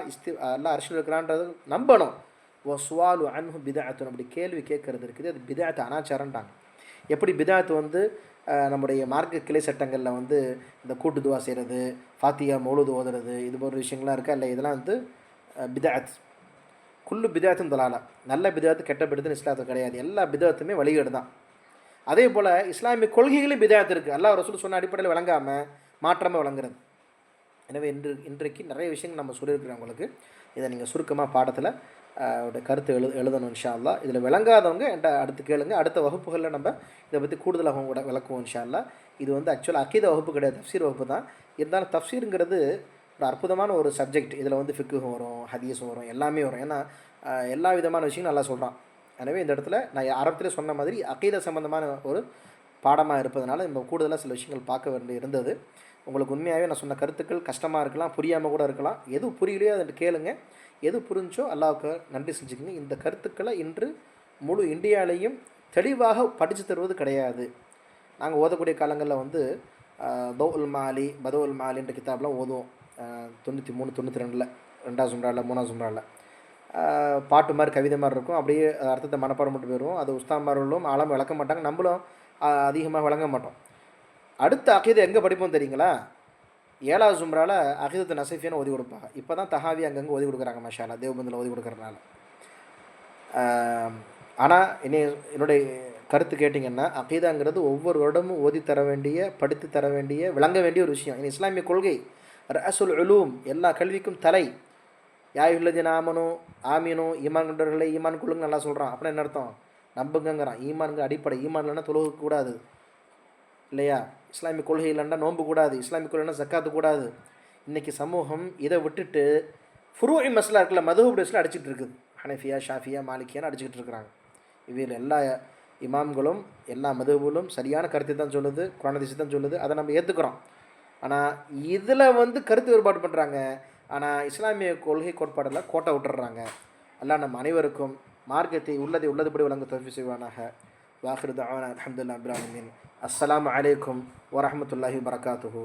அல்லாஹ் அரிசில் இருக்கிறான்றது நம்பணும். வஸ்வாலு அன்ஹு பிதாத்துன், அப்படி கேள்வி கேட்கறது இருக்குது, அது பிதாத்து அனாச்சாரன்ட்டாங்க. எப்படி பிதாத்து வந்து நம்முடைய மார்க்க கிளை சட்டங்களில் வந்து இந்த கூட்டு துவா செய்கிறது, ஃபாத்தியா மௌலூது ஓதுறது, இது போன்ற விஷயங்கள்லாம் இருக்கா இல்லை, இதெல்லாம் வந்து பிதாத். குல்லு பிதாத்தும் தலாலா, நல்ல பிதாத்து கெட்ட பிதாத்துன்னு இஸ்லாத்தில் கிடையாது. எல்லா பிதாத்துமே வழிகேடு தான். அதே போல் இஸ்லாமிய கொள்கைகளும் பிதாத்து இருக்குது. அல்லாஹ் ரசூல் சொன்ன அடிப்படையில் விளங்காமல் மாற்றமாக விளங்குறது. எனவே இன்றைக்கு நிறைய விஷயங்கள் நம்ம சொல்லியிருக்கிறோம் உங்களுக்கு. இதை நீங்கள் சுருக்கமாக பாடத்தில் கருத்து எழுதணும் இன்ஷா அல்லாஹ். இதில் விளங்காதவங்க என்கிட்ட அடுத்து கேளுங்க. அடுத்த வகுப்புகளில் நம்ம இதை பற்றி கூடுதலாக கூட விளக்குவோம் இன்ஷா அல்லாஹ். இது வந்து ஆக்சுவலாக அகீதா வகுப்பு கிடையாது, தஃப்சீர் வகுப்பு தான். இருந்தாலும் தஃப்சீருங்கிறது ஒரு அற்புதமான ஒரு சப்ஜெக்ட். இதில் வந்து ஃபிக்குஹும் வரும், ஹதீஸும் வரும், எல்லாமே வரும். ஏன்னா எல்லா விதமான விஷயங்களும் நல்லா சொல்கிறான். எனவே இந்த இடத்துல நான் ஆரம்பத்தில் சொன்ன மாதிரி அகீதா சம்மந்தமான ஒரு பாடமாக இருப்பதனால நம்ம கூடுதலாக சில விஷயங்கள் பார்க்க வேண்டி இருந்தது. உங்களுக்கு உண்மையாகவே நான் சொன்ன கருத்துக்கள் கஷ்டமாக இருக்கலாம், புரியாமல் கூட இருக்கலாம். எது புரியலையோ அதை கேளுங்க, எது புரிஞ்சோ அல்லாஹ்வுக்கு நன்றி செஞ்சுக்கோங்க. இந்த கருத்துக்களை இன்று முழு இந்தியாவிலையும் தெளிவாக படித்து தருவது கிடையாது. நாங்கள் ஓதக்கூடிய காலங்களில் வந்து தௌல் மாலி, பதவுல் மாலின்ற கிதாப்லாம் ஓதுவோம். 93 92 2ஆம் சும்ராவில் 3ஆம் சும்ராவில் பாட்டு மாதிரி கவிதை மாதிரி இருக்கும். அப்படியே அர்த்தத்தை மனப்பாடம் மட்டும் போயிடுவோம். அது உஸ்தாமார்களும் ஆழம் விளக்க மாட்டாங்க, நம்மளும் அதிகமாக விளங்க மாட்டோம். அடுத்த அகீதை எங்கே படிப்போம் தெரியுங்களா? 7ஆவது சும்ராவில் அகீதத்து நசீஃபியான்னு ஓதி கொடுப்பாங்க. இப்போ தான் தஹாவி அங்கங்கே ஓதி கொடுக்குறாங்க மாஷா அல்லாஹ், தேவபந்தில் ஓதி கொடுக்குறதுனால. ஆனால் என்னுடைய கருத்து கேட்டிங்கன்னா, அகீதாங்கிறது ஒவ்வொரு வருடமும் ஓதி தர வேண்டிய, படித்து தர வேண்டிய, விளங்க வேண்டிய ஒரு விஷயம். இனி இஸ்லாமிய கொள்கை ரஅசுல் உலூம், எல்லா கல்விக்கும் தலை. யாயுல்லதீன ஆமனு ஆமீனு, ஈமான் கொண்டவர்களை ஈமான் கொள்ளுங்க நல்லா சொல்கிறான். அப்படின்னா என்ன அர்த்தம்? நம்புங்கிறான். ஈமானுங்க அடிப்படை. ஈமான் இல்லைன்னா தொழுக கூடாது இல்லையா? இஸ்லாமிய கொள்கை இல்லைன்னா நோன்பு கூடாது, இஸ்லாமிய கொள்கைன்னா ஜக்காத்து கூடாது. இன்றைக்கி சமூகம் இதை விட்டுட்டு ஃபுரூஇ மஸ்லா இருக்குல்ல, மதுஹப் டேஸில் அடிச்சுட்டு இருக்குது. ஹனஃபியா, ஷாஃபியா, மாலிக்கியான்னு அடிச்சுக்கிட்டு இருக்கிறாங்க. இதில் எல்லா இமாம்களும் எல்லா மதுஹபுகளும் சரியான கருத்தை தான் சொல்லுது, குர்ஆன் ஹதீஸ் தான் சொல்லுது, அதை நம்ம ஏற்றுக்கிறோம். ஆனால் இதில் வந்து கருத்து வேறுபாடு பண்ணுறாங்க. ஆனால் இஸ்லாமிய கொள்கை கோட்பாடெல்லாம் கோட்டை விட்டுறாங்க. அல்லாஹ் நம்ம அனைவருக்கும் மார்க்கத்தை உள்ளதுபடி வழங்க தௌஃபீக் செய்வானாக. வாஹிரு தஅவானா அல்ஹம்துலில்லாஹி ரப்பில் ஆலமீன். அஸ்ஸலாமு அலைக்கும் வரஹ்மத்துல்லாஹி வபரகாத்துஹு.